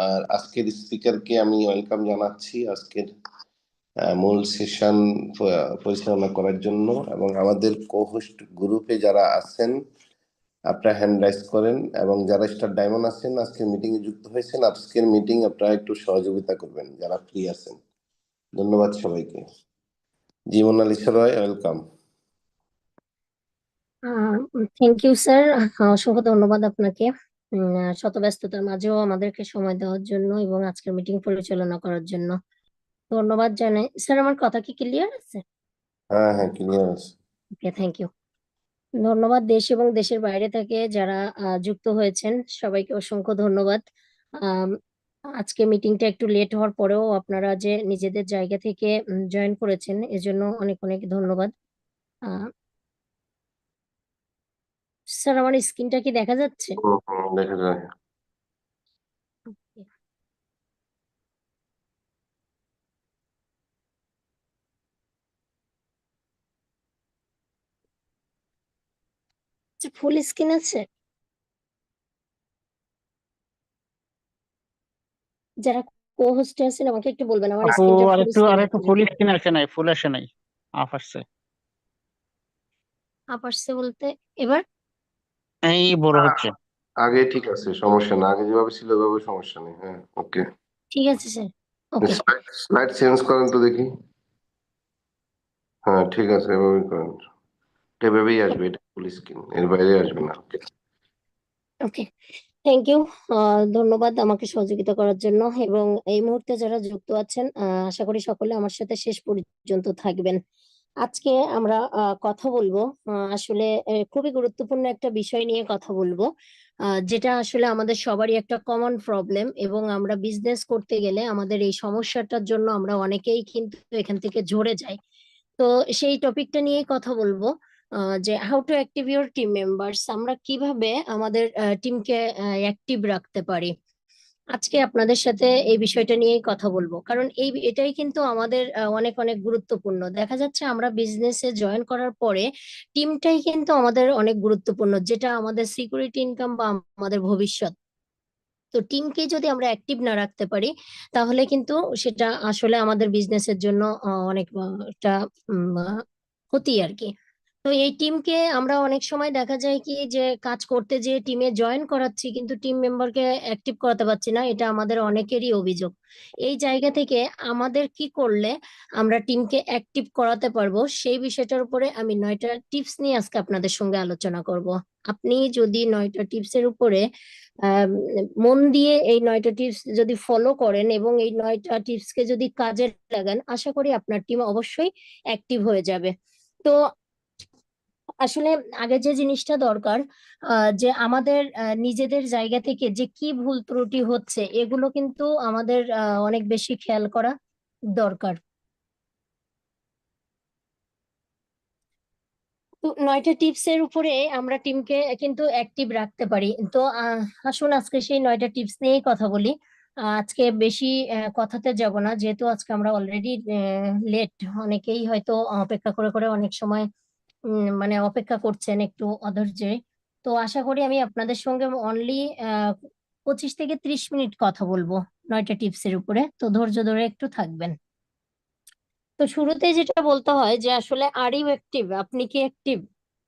আর আজকের স্পিকারকে আমি ওয়েলকাম জানাচ্ছি আজকের মূল সেশন পরিচালনা করার জন্য। এবং আমাদের কো-হোস্ট গ্রুপে যারা আছেন আপনারা হ্যান্ড রাইজ করেন, এবং যারা স্টার ডায়মন্ড আছেন আজকের মিটিং এ যুক্ত হয়েছেন, আজকের মিটিং আপনারা একটু সহযোগিতা করবেন যারা ফ্রি আছেন। ধন্যবাদ সবাইকে। জি Monalisa Roy, welcome. Thank you sir, অসংখ্য ধন্যবাদ আপনাকে শত ব্যস্ততার মাঝেও আমাদেরকে সময় দেওয়ার জন্য এবং আজকের মিটিং পরিচালনা করার জন্য ধন্যবাদ জানাই। স্যার, আমার কথা কি ক্লিয়ার আছে? হ্যাঁ হ্যাঁ, ক্লিয়ার আছে। ওকে, থ্যাংক ইউ। ধন্যবাদ দেশ এবং দেশের বাইরে থেকে যারা যুক্ত হয়েছেন সবাইকে অসংখ্য ধন্যবাদ। আম, আজকে মিটিংটা একটু লেট হওয়ার পরেও আপনারা যে নিজেদের জায়গা থেকে জয়েন করেছেন এজন্য অনেক অনেক ধন্যবাদ। স্যার, আমার স্ক্রিনটা কি দেখা যাচ্ছে? দেখা যায়। ফুল স্ক্রিন আছে? যারা কো হোস্টে আছেন আমাকে একটু বলবেন আমার আপু স্ক্রিনটা ফুল আরেকটু স্ক্রিন আরেকটু আছে ফুল নাকি। স্ক্রিন আসে নাই, ফুল আসে নাই, আপ আসছে। আপ আসছে বলতে এবার? এই বড় হচ্ছে। আগে ঠিক আছে, সমস্যা না, আগে যেভাবে ছিল ওইভাবে সমস্যা নেই। হ্যাঁ, ওকে। ঠিক আছে স্যার, ওকে। স্লাইড চেঞ্জ করেন তো দেখি। হ্যাঁ ঠিক আছে, এভাবেই করেন। এটা এভাবেই আসবে, এটা ফুল স্ক্রিন, এর বাইরে আসবে না। ওকে, থ্যাংক ইউ। ধন্যবাদ আমাকে সহযোগিতা করার জন্য। এবং এই মুহূর্তে যারা যুক্ত আছেন আশা করি সকলে আমার সাথে শেষ পর্যন্ত থাকবেন। আজকে আমরা কথা বলবো আসলে খুবই গুরুত্বপূর্ণ একটা বিষয় নিয়ে কথা বলবো, যেটা আসলে আমাদের সবারই একটা কমন প্রবলেম। এবং আমরা বিজনেস করতে গেলে আমাদের এই সমস্যাটার জন্য আমরা অনেকেই কিন্তু এখান থেকে ঝরে যাই। তো সেই টপিকটা নিয়ে কথা বলবো, যে how to active your team members, আমরা কিভাবে আমাদের টিমকে অ্যাক্টিভ রাখতে পারি। আজকে আপনাদের সাথে এই বিষয়টা নিয়েই কথা বলবো, কারণ এটাই কিন্তু আমাদের অনেক অনেক গুরুত্বপূর্ণ। দেখা যাচ্ছে আমরা বিজনেসে জয়েন করার পরে টিমটাই কিন্তু আমাদের অনেক গুরুত্বপূর্ণ, যেটা আমাদের সিকিউরিটি ইনকাম বা আমাদের ভবিষ্যৎ। তো টিমকে যদি আমরা অ্যাক্টিভ না রাখতে পারি তাহলে কিন্তু সেটা আসলে আমাদের বিজনেসের জন্য অনেক একটা ক্ষতি আর কি। তো এই টিমকে আমরা অনেক সময় দেখা যায় কি যে কাজ করতে যে টিমে জয়েন করাচ্ছি কিন্তু টিম মেম্বারকে অ্যাক্টিভ করাতে পারছি না, এটা আমাদের অনেকেরই অভিযোগ। এই জায়গা থেকে আমাদের কি করলে আমরা টিমকে অ্যাক্টিভ করাতে পারবো সেই বিষয়টার উপরে আমি 9টা টিপস নিয়ে আজকে আপনাদের সঙ্গে আলোচনা করব। আপনি যদি 9টা টিপসের উপরে আহ মন দিয়ে এই 9টা টিপস যদি ফলো করেন এবং এই 9টা টিপসকে যদি কাজে লাগান, আশা করি আপনার টিম অবশ্যই অ্যাক্টিভ হয়ে যাবে। তো আসলে আগে যে জিনিসটা দরকার, যে আমাদের নিজেদের জায়গা থেকে যে কি ভুল ত্রুটি হচ্ছে এগুলো কিন্তু আমাদের অনেক বেশি খেয়াল করা দরকার। তো 9টা টিপস এর উপরে আমরা টিমকে কিন্তু অ্যাক্টিভ রাখতে পারি। তো আসুন আজকে সেই 9টা টিপস নিয়েই কথা বলি। আজকে বেশি কথাতে যাব না, যেহেতু আজকে আমরা অলরেডি লেট। অনেকেই হয়তো অপেক্ষা করে করে অনেক সময় মানে অপেক্ষা করছেন একটু অধৈর্যে। তো আশা করি আমি আপনাদের সঙ্গে অনলি 25 থেকে 30 মিনিট কথা বলবো 9টা টিপস এর উপরে, তো ধৈর্য ধরে একটু থাকবেন। তো শুরুতেই যেটা বলতে হয় যে আসলে আর ইউ অ্যাক্টিভ, আপনি কি অ্যাক্টিভ?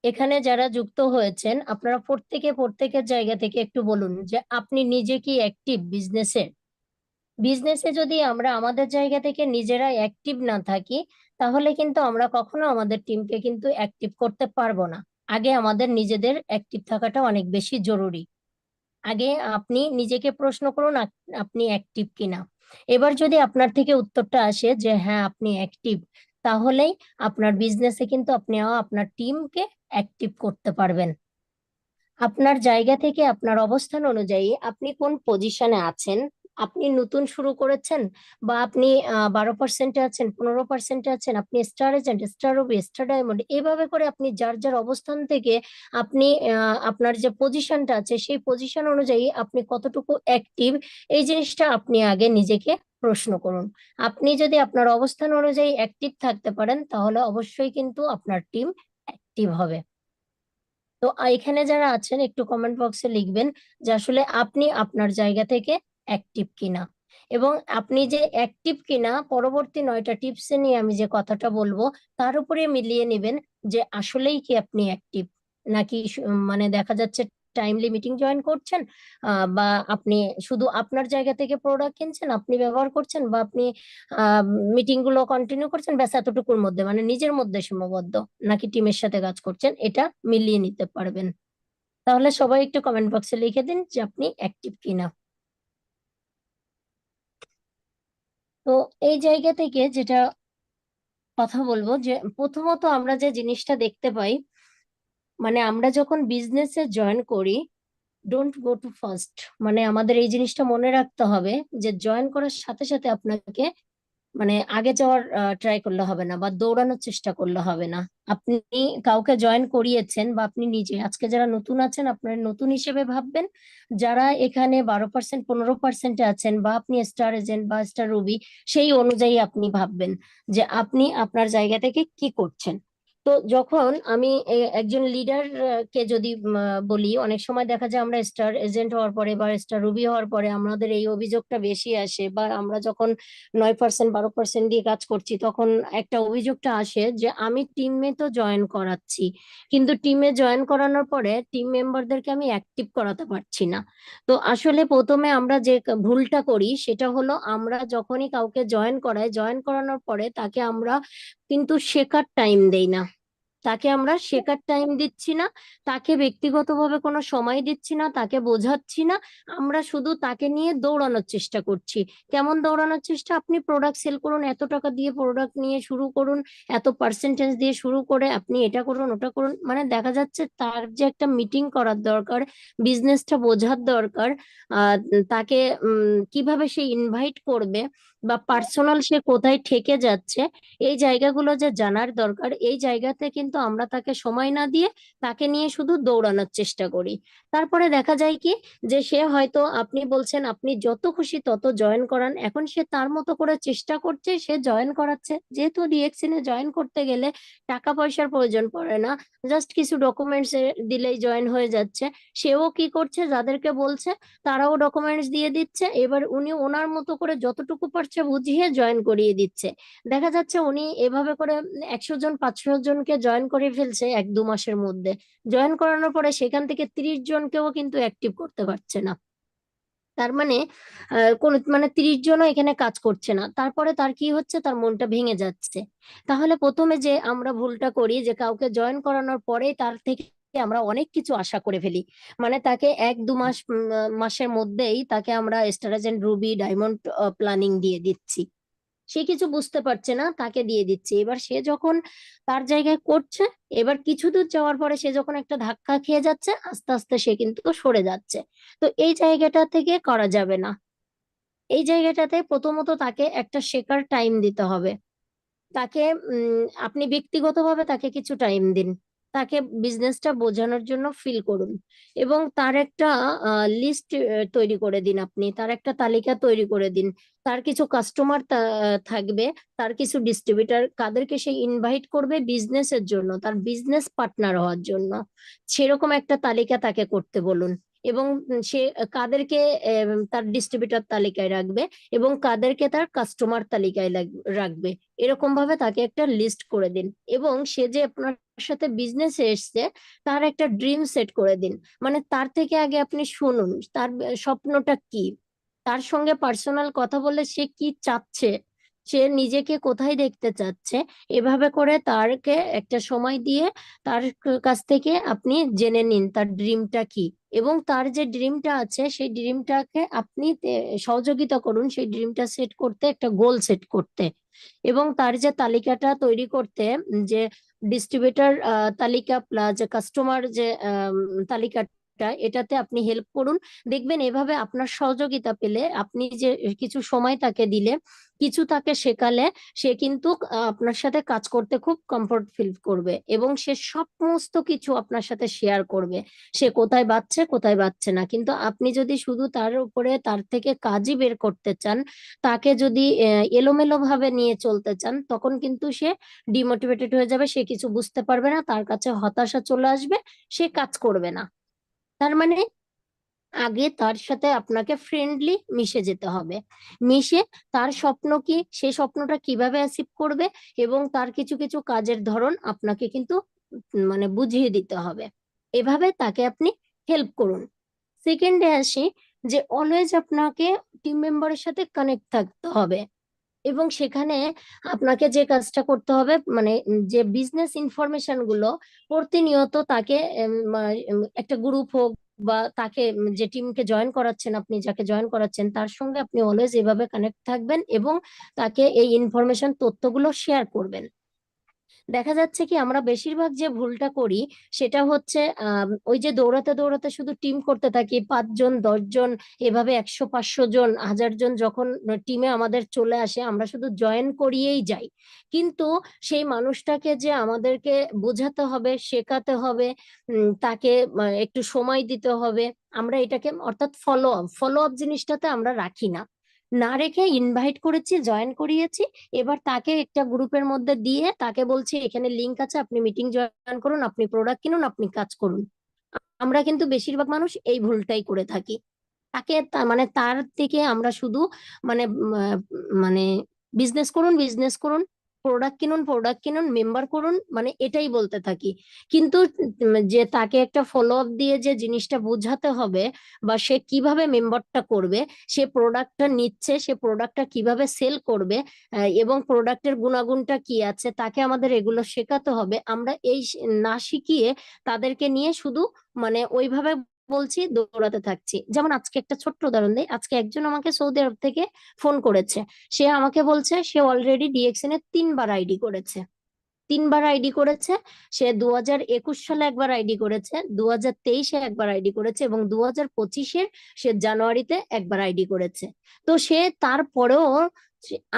এখানে যারা যুক্ত হয়েছেন আপনারা প্রত্যেকের জায়গা থেকে একটু বলুন যে আপনি নিজে কি অ্যাক্টিভ বিজনেসে। বিজনেসে যদি আমরা আমাদের জায়গা থেকে নিজেরা অ্যাক্টিভ না থাকি তাহলে কিন্তু আমরা কখনো আমাদের টিমকে কিন্তু অ্যাক্টিভ করতে পারবো না। আগে আমাদের নিজেদের অ্যাক্টিভ থাকাটা অনেক বেশি জরুরি। আগে আপনি নিজেকে প্রশ্ন করুন আপনি অ্যাক্টিভ কিনা। এবার যদি আপনার থেকে উত্তরটা আসে যে হ্যাঁ আপনি অ্যাক্টিভ, তাহলেই আপনার বিজনেসে কিন্তু আপনি আপনার টিমকে অ্যাক্টিভ করতে পারবেন। আপনার জায়গা থেকে আপনার অবস্থান অনুযায়ী আপনি কোন পজিশনে আছেন, আপনি নতুন শুরু করেছেন বা আপনি 12%-এ আছেন, 15%-এ আছেন, আপনি স্টার এজেন্ট, স্টার রবি, স্টার ডায়মন্ড, এইভাবে করে আপনি যার যার অবস্থান থেকে আপনি আপনার যে পজিশনটা আছে সেই পজিশন অনুযায়ী আপনি কতটুকু অ্যাক্টিভ, এই জিনিসটা আপনি আগে নিজেকে প্রশ্ন করুন। আপনি যদি আপনার অবস্থান অনুযায়ী অ্যাক্টিভ থাকতে পারেন তাহলে অবশ্যই কিন্তু আপনার টিম অ্যাক্টিভ হবে। তো এখানে যারা আছেন একটু কমেন্ট বক্সে লিখবেন যে আসলে আপনি আপনার জায়গা থেকে অ্যাক্টিভ কিনা। এবং আপনি যে অ্যাক্টিভ কিনা পরবর্তী 9টা টিপসে নিয়ে আমি যে কথাটা বলবো তার উপরে মিলিয়ে নেবেন যে আসলেই কি আপনি অ্যাক্টিভ নাকি মানে দেখা যাচ্ছে টাইমলি মিটিং জয়েন করছেন, বা আপনি শুধু আপনার জায়গা থেকে প্রোডাক্ট কিনছেন, আপনি ব্যবহার করছেন, বা আপনি মিটিং গুলো কন্টিনিউ করছেন, ব্যাস এতটুকুর মধ্যে মানে নিজের মধ্যে সীমাবদ্ধ, নাকি টিমের সাথে কাজ করছেন, এটা মিলিয়ে নিতে পারবেন। তাহলে সবাই একটু কমেন্ট বক্সে লিখে দিন যে আপনি অ্যাক্টিভ কিনা। তো এই জায়গা থেকে যেটা কথা বলবো যে প্রথমত আমরা যে জিনিসটা দেখতে পাই, মানে আমরা যখন বিজনেসে জয়েন করি, ডোন্ট গো টু ফার্স্ট, মানে আমাদের এই জিনিসটা মনে রাখতে হবে যে জয়েন করার সাথে সাথে আপনাকে মানে আগে যাওয়ার ট্রাই করলে হবে না, বা দৌড়ানোর চেষ্টা করলে হবে না। আপনি কাউকে জয়েন করিয়েছেন, বা আপনি নিজে আজকে যারা নতুন আছেন আপনার নতুন হিসেবে ভাববেন, যারা এখানে 12% 15%-এ আছেন, বা আপনি স্টার এজেন্ট বা স্টার রুবি, সেই অনুযায়ী আপনি ভাববেন যে আপনি আপনার জায়গা থেকে কি করছেন। তো যখন আমি একজন লিডার কে যদি বলি, অনেক সময় দেখা যায় আমরা স্টার এজেন্ট হওয়ার পরে বা স্টার রুবি হওয়ার পরে আমাদের এই অভিযোগটা বেশি আসে, বা আমরা যখন 9% 12% দিয়ে কাজ করছি তখন একটা অভিযোগটা আসে যে আমি টিমে তো জয়েন করাচ্ছি, কিন্তু টিমে জয়েন করানোর পরে টিম মেম্বারদেরকে আমি অ্যাক্টিভ করাতে পারছি না। তো আসলে প্রথমে আমরা যে ভুলটা করি সেটা হলো, আমরা যখনই কাউকে জয়েন করাই, জয়েন করানোর পরে তাকে আমরা কিন্তু শেখার টাইম দেই না, তাকে আমরা শেখার টাইম দিচ্ছি না, তাকে ব্যক্তিগতভাবে কোনো সময় দিচ্ছি না, তাকে বোঝাচ্ছি না। আমরা শুধু তাকে নিয়ে দৌড়ানোর চেষ্টা করছি। কেমন দৌড়ানোর চেষ্টা? আপনি প্রোডাক্ট সেল করুন, এত টাকা দিয়ে প্রোডাক্ট নিয়ে শুরু করুন, এত পার্সেন্টেজ দিয়ে শুরু করে আপনি এটা করুন ওটা করুন, মানে দেখা যাচ্ছে তার যে একটা মিটিং করার দরকার, বিজনেসটা বোঝার দরকার, আহ তাকে কিভাবে সে ইনভাইট করবে, বা পার্সোনাল সে কোথায় ঠেকে যাচ্ছে, এই জায়গাগুলো যে জানার দরকার, এই জায়গাতে কিন্তু আমরা তাকে সময় না দিয়ে তাকে নিয়ে শুধু দৌড়ানোর চেষ্টা করি। তারপরে দেখা যায় কি, যে সে হয়তো আপনি বলছেন আপনি যত খুশি তত জয়েন করান, এখন সে তার মতো করে চেষ্টা করছে, সে জয়েন করাচ্ছে। যেহেতু ডিএক্সএন এ জয়েন করতে গেলে টাকা পয়সার প্রয়োজন পড়ে না, জাস্ট কিছু ডকুমেন্টস দিলেই জয়েন হয়ে যাচ্ছে। সেও কি করছে, যাদেরকে বলছে তারাও ডকুমেন্টস দিয়ে দিচ্ছে, এবার উনি ওনার মতো করে যতটুকু পারছে বুঝিয়ে জয়েন করিয়ে দিচ্ছে। দেখা যাচ্ছে উনি এভাবে করে 100 জন 500 জনকে জয়েন করে ফেলছে 1-2 মাসের মধ্যে। জয়েন করানোর পরে সেখান থেকে 30 জনকেও কিন্তু অ্যাক্টিভ করতে পারছে না। তার মানে কোন মানে 30 জনও এখানে কাজ করছে না, তারপরে তার কি হচ্ছে, তার মনটা ভেঙে যাচ্ছে। তাহলে প্রথমে যে আমরা ভুলটা করি যে কাউকে জয়েন করানোর পরে তার থেকে আমরা অনেক কিছু আশা করে ফেলি, মানে তাকে 1-2 মাস মাসের মধ্যেই তাকে আমরা star agent Ruby diamond planning দিয়ে দিচ্ছি। সে কিছু বুঝতে পারছে না, তাকে দিয়ে দিচ্ছে। এবার সে যখন তার জায়গায় করছে, এবার কিছু দূর যাওয়ার পরে সে যখন একটা ধাক্কা খেয়ে যাচ্ছে, আস্তে আস্তে সে কিন্তু সরে যাচ্ছে। তো এই জায়গাটা থেকে করা যাবে না। এই জায়গাটাতে প্রথমত তাকে একটা শেখার টাইম দিতে হবে। তাকে আপনি ব্যক্তিগতভাবে তাকে কিছু টাইম দিন, তাকে বিজনেসটা বোঝানোর জন্য ফিল করুন, এবং তার একটা লিস্ট তৈরি করে দিন, আপনি তার একটা তালিকা তৈরি করে দিন। তার কিছু কাস্টমার থাকবে, তার কিছু ডিস্ট্রিবিউটার, কাদেরকে সে ইনভাইট করবে বিজনেসের জন্য, তার বিজনেস পার্টনার হওয়ার জন্য, সেরকম একটা তালিকা তাকে করতে বলুন। এবং সে কাদেরকে তার ডিস্ট্রিবিউটার তালিকায় রাখবে, এবং কাদেরকে তার কাস্টমার তালিকায় রাখবে, এরকম ভাবে তাকে একটা লিস্ট করে দিন। এবং সে যে আপনার সাথে বিজনেসে এসছে, তার একটা ড্রিম সেট করে দিন। মানে তার থেকে আগে আপনি শুনুন তার স্বপ্নটা কি, তার সঙ্গে পার্সোনাল কথা বলে সে কি চাচ্ছে, সে নিজেকে কোথায় দেখতে চাচ্ছে, এভাবে করে তারকে একটা সময় দিয়ে তার কাছ থেকে আপনি জেনে নিন তার ড্রিমটা কি। এবং তার যে ড্রিমটা আছে সেই ড্রিমটাকে আপনি সহযোগিতা করুন সেই ড্রিমটা সেট করতে, একটা গোল সেট করতে। এবং তার যে তালিকাটা তৈরি করতে, যে ডিস্ট্রিবিউটার তালিকা প্লাস যে কাস্টমার যে তালিকাটা, এটাতে আপনি হেল্প করুন। দেখবেন এভাবে আপনার সহযোগিতা পেলে, আপনি যে কিছু সময় তাকে দিলে, কিছু তাকে শেখালে, সে কিন্তু আপনার সাথে কাজ করতে খুব কমফোর্ট ফিল করবে, এবং সে সমস্ত কিছু আপনার সাথে শেয়ার করবে, সে কোথায় বাচ্ছে কোথায় বাচ্ছে না। কিন্তু আপনি যদি শুধু তার উপরে তার থেকে কাজই বের করতে চান, তাকে যদি এলোমেলো ভাবে নিয়ে চলতে চান, তখন কিন্তু সে ডিমোটিভেটেড হয়ে যাবে, সে কিছু বুঝতে পারবে না, তার কাছে হতাশা চলে আসবে, সে কাজ করবে না। তার মানে আগে তার সাথে আপনাকে ফ্রেন্ডলি মিশে যেতে হবে। মিশে তার স্বপ্ন কি, সেই স্বপ্নটা কিভাবে অ্যাচিভ করবে এবং তার কিছু কিছু কাজের ধরন আপনাকে কিন্তু মানে বুঝিয়ে দিতে হবে। এভাবে তাকে আপনি হেল্প করুন। সেকেন্ডে আসি যে অলওয়েজ আপনাকে টিম মেম্বারের সাথে কানেক্ট থাকতে হবে এবং সেখানে আপনাকে যে কাজটা করতে হবে মানে যে বিজনেস ইনফরমেশন গুলো প্রতিনিয়ত তাকে একটা গ্রুপ হোক বা তাকে যে টিমকে জয়েন করাচ্ছেন, আপনি যাকে জয়েন করাচ্ছেন তার সঙ্গে আপনি অলওয়েজ এভাবে কানেক্ট থাকবেন এবং তাকে এই ইনফরমেশন তথ্যগুলো শেয়ার করবেন। দেখা যাচ্ছে কি আমরা বেশিরভাগ যে ভুলটা করি সেটা হচ্ছে ওই যে দৌড়াতে দৌড়াতে শুধু টিম করতে থাকি, 5 জন 10 জন এভাবে 100 500 জন 1000 জন যখন টিমে আমাদের চলে আসে আমরা শুধু জয়েন করিয়েই যাই, কিন্তু সেই মানুষটাকে যে আমাদেরকে বোঝাতে হবে, শেখাতে হবে, তাকে একটু সময় দিতে হবে, আমরা এটাকে অর্থাৎ ফলো আপ জিনিসটাতে আমরা রাখি না। না রেখে ইনভাইট করেছি, জয়েন করিয়েছি, এবার তাকে একটা গ্রুপের মধ্যে দিয়ে তাকে বলছি এখানে লিংক আছে, আপনি মিটিং জয়েন করুন, আপনি প্রোডাক্ট কিনুন, আপনি কাজ করুন। আমরা কিন্তু বেশিরভাগ মানুষ এই ভুলটাই করে থাকি। তাকে মানে তার থেকে আমরা শুধু মানে মানে বিজনেস করুন, বিজনেস করুন, প্রোডাক্ট কিনুন, প্রোডাক্ট কিনুন, মেম্বার করুন, মানে এটাই বলতে থাকি। কিন্তু যে তাকে একটা ফলো আপ দিয়ে যে জিনিসটা বোঝাতে হবে বা সে কিভাবে মেম্বারটা করবে, সে প্রোডাক্টটা নিচ্ছে, সে প্রোডাক্টটা কিভাবে সেল করবে, এবং প্রোডাক্টের গুণাগুণটা কি আছে, তাকে আমাদের এগুলো শেখাতে হবে। আমরা এই না শিখিয়ে তাদেরকে নিয়ে শুধু মানে ওইভাবে বলছি, দৌড়াতে থাকছি। যেমন আজকে একটা ছোট্ট উদাহরণ দিই, আজকে একজন আমাকে সৌদি আরব থেকে ফোন করেছে। সে আমাকে বলছে সে অলরেডি ডিএক্সএন এ 3 বার আইডি করেছে। 3 বার আইডি করেছে। সে 2021 সালে একবার আইডি করেছে, 2023-এ একবার আইডি করেছে এবং 2025-এর সে জানুয়ারিতে একবার আইডি করেছে। তো সে তারপরেও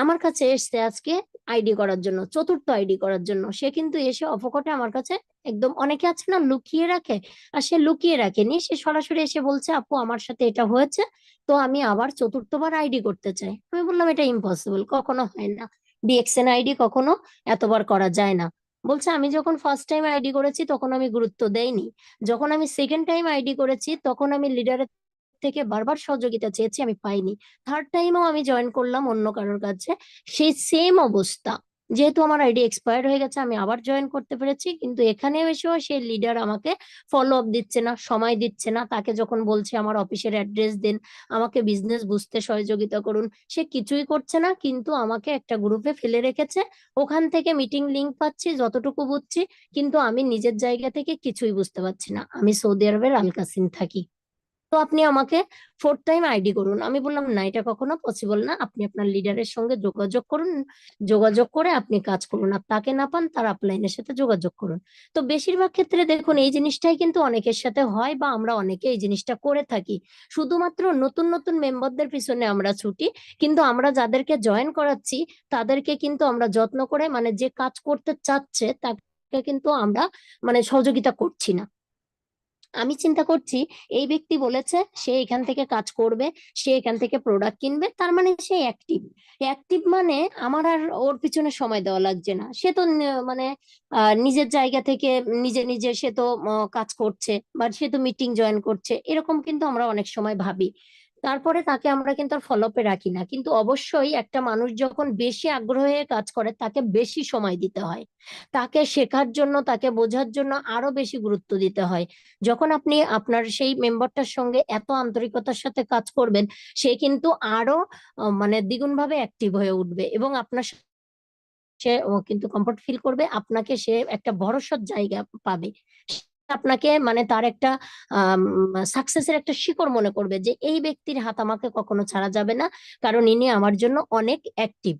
আমার কাছে এসছে আজকে আইডি করার জন্য, চতুর্থ আইডি করার জন্য। সে কিন্তু এসে অফকটে আমার কাছে একদম, অনেকে আছে না লুকিয়ে রাখে, আর সে লুকিয়ে রাখেনি, সে সরাসরি এসে বলছে আপু আমার সাথে এটা হয়েছে, তো আমি আবার চতুর্থবার আইডি করতে চাই। আমি বললাম এটা ইম্পসিবল, কখনো হয় না, ডিএক্সএন আইডি কখনো এতবার করা যায় না। বলছে আমি যখন ফার্স্ট টাইম আইডি করেছি তখন আমি গুরুত্ব দেইনি, যখন আমি সেকেন্ড টাইম আইডি করেছি তখন আমি লিডারের থেকে বারবার সহযোগিতা চেয়েছি, আমি পাইনি, থার্ড টাইমও আমি জয়েন করলাম অন্য কারোর কাছে, সেই সেম অবস্থা। যেহেতু আমার আইডি এক্সপায়ার হয়ে গেছে আমি আবার জয়েন করতে পেরেছি, কিন্তু এখানে এসেও সেই লিডার আমাকে ফলো আপ দিচ্ছে না, সময় দিচ্ছে না। তাকে যখন বলছি আমার অফিসের অ্যাড্রেস দিন, আমাকে বিজনেস বুঝতে সহযোগিতা করুন, সে কিছুই করছে না, কিন্তু আমাকে একটা গ্রুপে ফেলে রেখেছে। ওখান থেকে মিটিং লিংক পাচ্ছি যতটুকু বুঝছি, কিন্তু আমি নিজের জায়গা থেকে কিছুই বুঝতে পারছি না। আমি সৌদি আরবের আল কাসিম থাকি, তো আপনি আমাকে 4th টাইম আইডি করুন। আমি বললাম না, এটা কখনো পসিবল না, আপনি আপনার লিডারের সঙ্গে যোগাযোগ করুন, যোগাযোগ করে আপনি কাজ করুন, আর তাকে না পান তার আপলাইনের সাথে যোগাযোগ করুন। তো বেশিরভাগ ক্ষেত্রে দেখুন এই জিনিসটাই কিন্তু অনেকের সাথে হয় বা আমরা অনেকে এই জিনিসটা করে থাকি। শুধুমাত্র নতুন নতুন মেম্বারদের পিছনে আমরা ছুটি, কিন্তু আমরা যাদেরকে জয়েন করাচ্ছি তাদেরকে কিন্তু আমরা যত্ন করে মানে যে কাজ করতে চাচ্ছে তাকে কিন্তু আমরা মানে সহযোগিতা করছি না। আমি চিন্তা করছি এই ব্যক্তি বলেছে সে এখান থেকে কাজ করবে, সে এখান থেকে প্রোডাক্ট কিনবে, তার মানে সে অ্যাক্টিভ। অ্যাক্টিভ মানে আমার আর ওর পিছনে সময় দেওয়া লাগছে না, সে তো মানে নিজের জায়গা থেকে নিজে নিজে সে তো কাজ করছে বা সে তো মিটিং জয়েন করছে, এরকম কিন্তু আমরা অনেক সময় ভাবি। তারপরে তাকে আমরা কিন্তু আর ফলো আপে রাখি না। কিন্তু অবশ্যই একটা মানুষ যখন বেশি আগ্রহে কাজ করে তাকে বেশি সময় দিতে হয়, তাকে শেখার জন্য, তাকে বোঝার জন্য আরো বেশি গুরুত্ব দিতে হয়। যখন আপনি আপনার সেই মেম্বারটার সঙ্গে এত আন্তরিকতার সাথে কাজ করবেন, সে কিন্তু আরো মানে দ্বিগুণ ভাবে অ্যাক্টিভ হয়ে উঠবে এবং আপনার সে ও কিন্তু কমফর্ট ফিল করবে, আপনাকে সে একটা ভরসার জায়গা পাবে। সে আপনাকে মানে তার একটা সাকসেসের একটা শিকড় মনে করবে যে এই ব্যক্তির হাত আমাকে কখনো ছাড়া যাবে না, কারণ ইনি আমার জন্য অনেক অ্যাক্টিভ।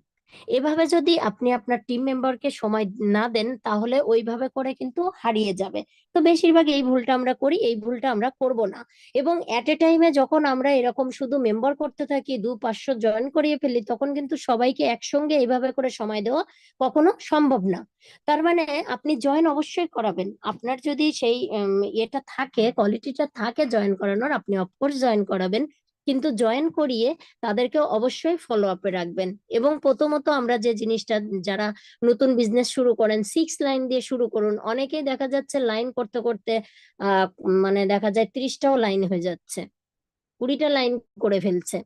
এভাবে যদি আপনি আপনার টিম মেম্বারকে সময় না দেন তাহলে ওইভাবে করে কিন্তু হারিয়ে যাবে। তো বেশিরভাগ এই ভুলটা আমরা করি, এই ভুলটা আমরা করব না। এবং এট এ টাইমে যখন আমরা এরকম শুধু মেম্বার করতে থাকি, 200-500 জয়েন করিয়ে ফেলি, তখন কিন্তু সবাইকে একসঙ্গে এইভাবে করে সময় দেওয়া কখনো সম্ভব না। তার মানে আপনি জয়েন অবশ্যই করাবেন, আপনার যদি সেই ইয়েটা থাকে, কোয়ালিটিটা থাকে জয়েন করানোর, আপনি অফকোর্স জয়েন করাবেন, কিন্তু জয়েন করিয়ে তাদেরকে অবশ্যই ফলো আপে রাখবেন। এবং প্রথমত আমরা যে জিনিসটা, যারা নতুন বিজনেস শুরু করেন 6 লাইন দিয়ে শুরু করুন। অনেকেই দেখা যাচ্ছে লাইন করতে করতে মানে দেখা যায় 30টাও লাইন হয়ে যাচ্ছে। 20টা লাইন করে ফেলছে।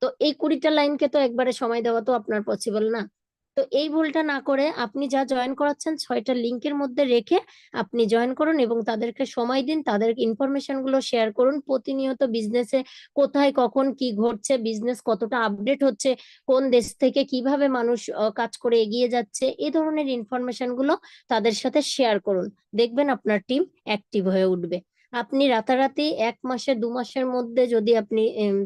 তো এই 20টা লাইনকে তো একবারে সময় দেওয়া তো আপনার পসিবল না। তো এই ভুলটা না করে আপনি যা জয়েন করাচ্ছেন 6টা লিঙ্কের মধ্যে রেখে আপনি জয়েন করুন এবং তাদেরকে সময় দিন, তাদের ইনফরমেশন গুলো শেয়ার করুন। প্রতিনিয়ত বিজনেসে কোথায় কখন কি ঘটছে, বিজনেস কতটা আপডেট হচ্ছে, কোন দেশ থেকে কিভাবে মানুষ কাজ করে এগিয়ে যাচ্ছে, এই ধরনের ইনফরমেশন গুলো তাদের সাথে শেয়ার করুন। দেখবেন আপনার টিম অ্যাক্টিভ হয়ে উঠবে। আপনি রাতারাতি 1 মাসে 2 মাসের মধ্যে যদি আপনি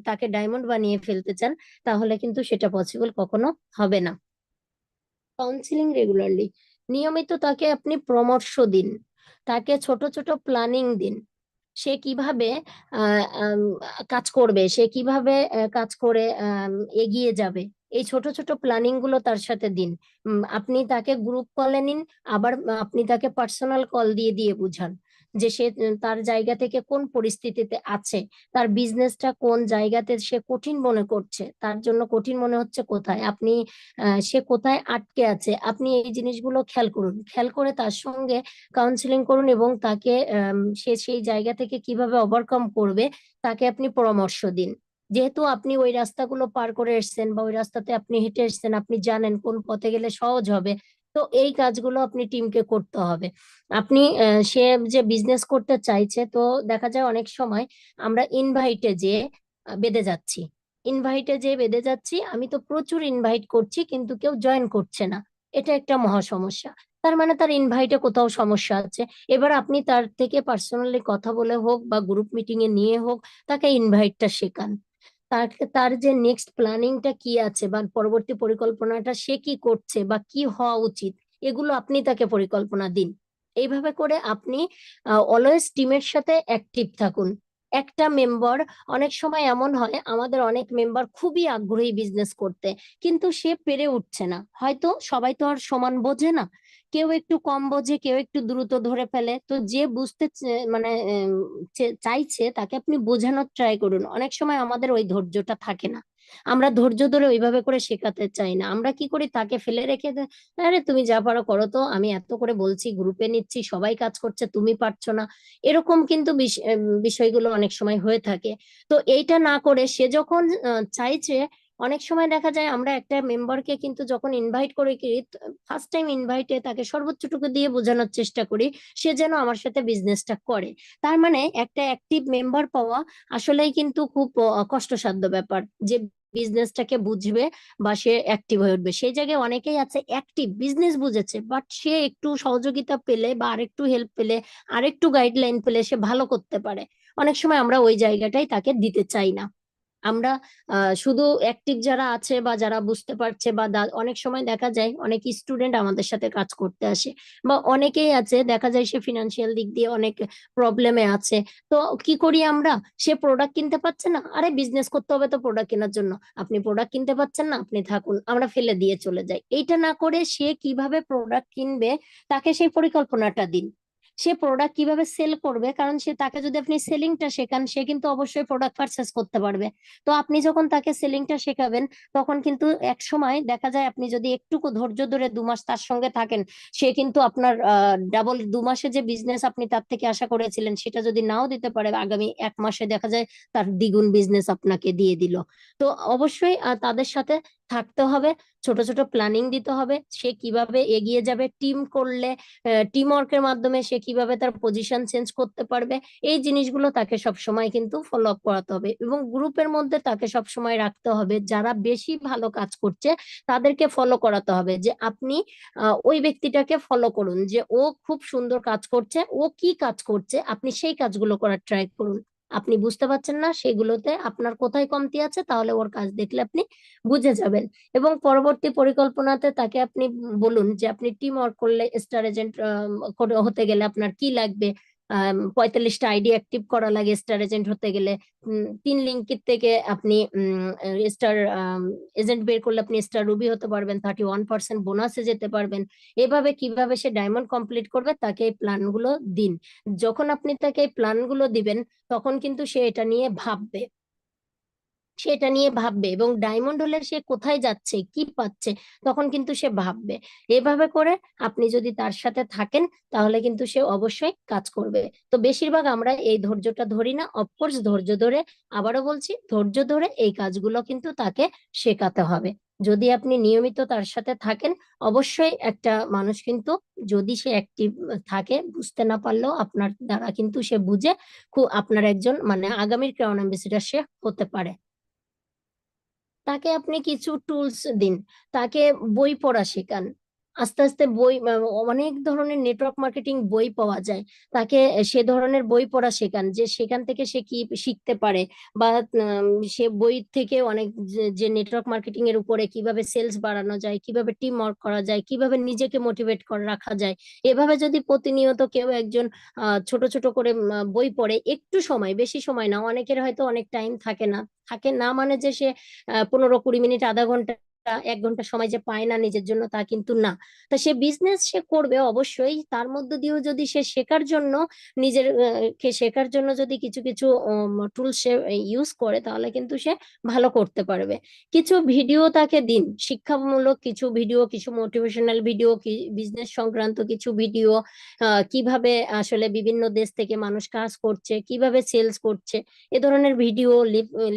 তাকে ডায়মন্ড বানিয়ে ফেলতে চান, তাহলে কিন্তু সেটা পসিবল কখনো হবে না। কাউন্সিলিং রেগুলারলি, নিয়মিত তাকে আপনি পরামর্শ দিন, তাকে ছোট ছোট প্ল্যানিং দিন। সে কিভাবে কাজ করবে, সে কিভাবে কাজ করে এগিয়ে যাবে, এই ছোট ছোট প্ল্যানিং গুলো তার সাথে দিন। আপনি তাকে গ্রুপ কলে নিন, আবার আপনি তাকে পার্সোনাল কল দিয়ে দিয়ে বুঝান যে সে তার জায়গা থেকে কোন পরিস্থিতিতে আছে, তার বিজনেসটা কোন জায়গাতে সে কঠিন মনে করছে, তার জন্য কঠিন মনে হচ্ছে কোথায়, আপনি সে কোথায় আটকে আছে, আপনি এই জিনিসগুলো খেয়াল করুন। খেয়াল করে তার সঙ্গে কাউন্সিলিং করুন এবং তাকে সে সেই জায়গা থেকে কিভাবে ওভারকাম করবে তাকে আপনি পরামর্শ দিন। যেহেতু আপনি ওই রাস্তাগুলো পার করে এসেছেন বা ওই রাস্তাতে আপনি হেঁটে এসেছেন, আপনি জানেন কোন পথে গেলে সহজ হবে। তো এই কাজগুলো আপনি টিমকে করতে হবে। আপনি সে যে বিজনেস করতে চাইছে, তো দেখা যায় অনেক সময় আমরা ইনভাইটে যে বেঁধে যাচ্ছি, বেঁধে যাচ্ছি, আমি তো প্রচুর ইনভাইট করছি কিন্তু কেউ জয়েন করছে না। এটা একটা মহা সমস্যা। তার মানে তার ইনভাইটে কোথাও সমস্যা আছে। এবার আপনি তার থেকে পার্সোনালি কথা বলে হোক বা গ্রুপ মিটিং এ নিয়ে হোক তাকে ইনভাইটটা শেখান। তার তার যে নেক্সট প্ল্যানিংটা কি আছে বা পরবর্তী পরিকল্পনাটা সে কি করছে বা কি হওয়া উচিত, এগুলো আপনি তাকে পরিকল্পনা দিন। এইভাবে করে আপনি অলওয়েজ টিমের সাথে অ্যাক্টিভ থাকুন। একটা মেম্বার, অনেক সময় এমন হয় আমাদের অনেক মেম্বার খুবই আগ্রহী বিজনেস করতে, কিন্তু সে পেরে উঠছে না। হয়তো সবাই তো আর সমান বোঝে না, কেউ একটু কম বোঝে, কেউ একটু দ্রুত ধরে ফেলে। তো যে বুঝতে মানে চাইছে তাকে আপনি বোঝানোর ট্রাই করুন। অনেক সময় আমাদের ওই ধৈর্যটা থাকে না, আমরা ধৈর্য ধরে ওইভাবে করে শেখাতে চাই না। আমরা কি করি, তাকে ফেলে রেখে আরে তুমি যা পারো করো, তো আমি এত করে বলছি, গ্রুপে নিচ্ছি, সবাই কাজ করছে, তুমি পারছো না। এরকম কিন্তু বিষয়গুলো অনেক সময় হয়ে থাকে। তো এইটা না করে সে যখন চাইছে, অনেক সময় দেখা যায় আমরা একটা মেম্বারকে কিন্তু যখন ইনভাইট করে কি, ফার্স্ট টাইম ইনভাইটে তাকে সর্বোচ্চটুকু দিয়ে বোঝানোর চেষ্টা করি সে যেন আমার সাথে বিজনেসটা করে। তার মানে একটা অ্যাক্টিভ মেম্বার পাওয়া আসলেই কিন্তু খুব কষ্টসাধ্য ব্যাপার, যে বিজনেসটাকে বুঝবে বা সে অ্যাক্টিভ হয়ে উঠবে। সেই জায়গায় অনেকেই আছে অ্যাক্টিভ, বিজনেস বুঝেছে, বাট সে একটু সহযোগিতা পেলে বা আরেকটু হেল্প পেলে, আরেকটু গাইডলাইন পেলে সে ভালো করতে পারে। অনেক সময় আমরা ওই জায়গাটাই তাকে দিতে চাই না। আমরা শুধু অ্যাক্টিভ যারা আছে বা যারা বুঝতে পারছে বা অনেক সময় দেখা যায় অনেক স্টুডেন্ট আমাদের সাথে কাজ করতে আসে, বা অনেকেই আছে দেখা যায় সে ফিনান্সিয়াল দিক দিয়ে অনেক প্রবলেমে আছে। তো কি করি আমরা, সে প্রোডাক্ট কিনতে পারছে না, আরে বিজনেস করতে হবে তো প্রোডাক্ট কেনার জন্য, আপনি প্রোডাক্ট কিনতে পারছেন না, আপনি থাকুন, আমরা ফেলে দিয়ে চলে যাই। এইটা না করে সে কিভাবে প্রোডাক্ট কিনবে তাকে সেই পরিকল্পনাটা দিন। সে প্রোডাক্ট কিভাবে সেল করবে, কারণ তাকে যদি আপনি সেলিংটা শেখান, সে কিন্তু অবশ্যই প্রোডাক্ট পারচেস করতে পারবে। তো আপনি যখন তাকে সেলিংটা শেখাবেন, তখন কিন্তু এক সময় দেখা যায় আপনি যদি একটুকু ধৈর্য ধরে 2 মাস তার সঙ্গে থাকেন, সে কিন্তু আপনার ডাবল, 2 মাসে যে বিজনেস আপনি তার থেকে আশা করেছিলেন সেটা যদি নাও দিতে পারে, আগামী 1 মাসে দেখা যায় তার দ্বিগুণ বিজনেস আপনাকে দিয়ে দিল। তো অবশ্যই তাদের সাথে থাকতে হবে, ছোট ছোট প্ল্যানিং দিতে হবে, সে কিভাবে এগিয়ে যাবে, টিম করলে টিম ওয়ার্কের মাধ্যমে সে কিভাবে তার পজিশন চেঞ্জ করতে পারবে, এই জিনিসগুলো তাকে সব সময় কিন্তু ফলো আপ করাতে হবে। এবং গ্রুপের মধ্যে তাকে সব সময় রাখতে হবে, যারা বেশি ভালো কাজ করছে তাদেরকে ফলো করাতে হবে, যে আপনি ওই ব্যক্তিটাকে ফলো করুন, যে ও খুব সুন্দর কাজ করছে, ও কি কাজ করছে আপনি সেই কাজগুলো করার ট্রাই করুন। আপনি বুঝতে পারছেন না সেগুলোতে আপনার কোথায় কমতি আছে, তাহলে ওর কাজ দেখলে আপনি বুঝে যাবেন। এবং পরবর্তী পরিকল্পনাতে তাকে আপনি বলুন যে আপনি টিম ওয়ার্ক করলে, স্টার এজেন্ট হতে গেলে আপনার কি লাগবে। 45টা আইডি অ্যাক্টিভ করা লাগে স্টার এজেন্ট হতে গেলে। 3 লিঙ্কের থেকে আপনি স্টার এজেন্ট বের করলে আপনি স্টার রুবি হতে পারবেন, 31% বোনাসে যেতে পারবেন। এভাবে কিভাবে সে ডায়মন্ড কমপ্লিট করবে তাকে এই প্ল্যানগুলো দিন। যখন আপনি তাকে এই প্ল্যানগুলো দিবেন, তখন কিন্তু সে এটা নিয়ে ভাববে। সেটা নিয়ে ভাববে, এবং ডায়মন্ড হলে সে কোথায় যাচ্ছে কি পাচ্ছে তখন কিন্তু সে ভাববে। এভাবে করে আপনি যদি তার সাথে থাকেন তাহলে কিন্তু সে অবশ্যই কাজ করবে। তো বেশিরভাগ আমরা এই ধৈর্যটা ধরি না। অফকোর্স ধৈর্য ধরে, আবারও বলছি, ধৈর্য ধরে এই কাজগুলো কিন্তু তাকে শেখাতে হবে। যদি আপনি নিয়মিত তার সাথে থাকেন, অবশ্যই একটা মানুষ কিন্তু, যদি সে অ্যাক্টিভ থাকে, বুঝতে না পারলেও আপনার দ্বারা কিন্তু সে বুঝে খুব আপনার একজন মানে আগামীর ক্রাউন অ্যাম্বাসেডর সে হতে পারে। তাকে আপনি কিছু টুলস দিন, তাকে বই পড়া শেখান। আস্তে আস্তে বই অনেক ধরনের নেটওয়ার্ক মার্কেটিং বই পাওয়া যায়, তাকে সে ধরনের বই পড়া শেখান, যে সেখান থেকে সে কি শিখতে পারে। বা সে বই থেকে অনেক যে নেটওয়ার্ক মার্কেটিং এর উপরে কিভাবে সেলস বাড়ানো যায়, কিভাবে টিম ওয়ার্ক করা যায়, কিভাবে নিজেকে মোটিভেট করে রাখা যায়। এভাবে যদি প্রতিনিয়ত কেউ একজন ছোট ছোট করে বই পড়ে, একটু সময়, বেশি সময় না, অনেকের হয়তো অনেক টাইম থাকে না, থাকে না মানে যে সে 15-20 মিনিট, আধা ঘন্টা, 1 ঘন্টা সময় যে পায় না নিজের জন্য, তা কিন্তু না। তা সে বিজনেস সে করবে অবশ্যই, তার মধ্যে দিয়েও যদি সে শেখার জন্য নিজের কে শেখার জন্য যদি কিছু কিছু টুল সে ইউজ করে, তাহলে কিন্তু সে ভালো করতে পারবে। কিছু ভিডিও তাকে দিন, শিক্ষামূলক কিছু ভিডিও, কিছু মোটিভেশনাল ভিডিও, বিজনেস সংক্রান্ত কিছু ভিডিও, কিভাবে আসলে বিভিন্ন দেশ থেকে মানুষ কাজ করছে, কিভাবে সেলস করছে, এ ধরনের ভিডিও,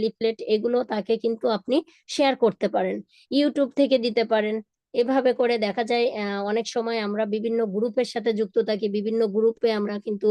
লিফলেট, এগুলো তাকে কিন্তু আপনি শেয়ার করতে পারেন। ইউটিউব থেকে দিতে পারেন। এভাবে করে দেখা যায় অনেক সময় আমরা বিভিন্ন গ্রুপের সাথে যুক্ত থাকি, বিভিন্ন গ্রুপে আমরা কিন্তু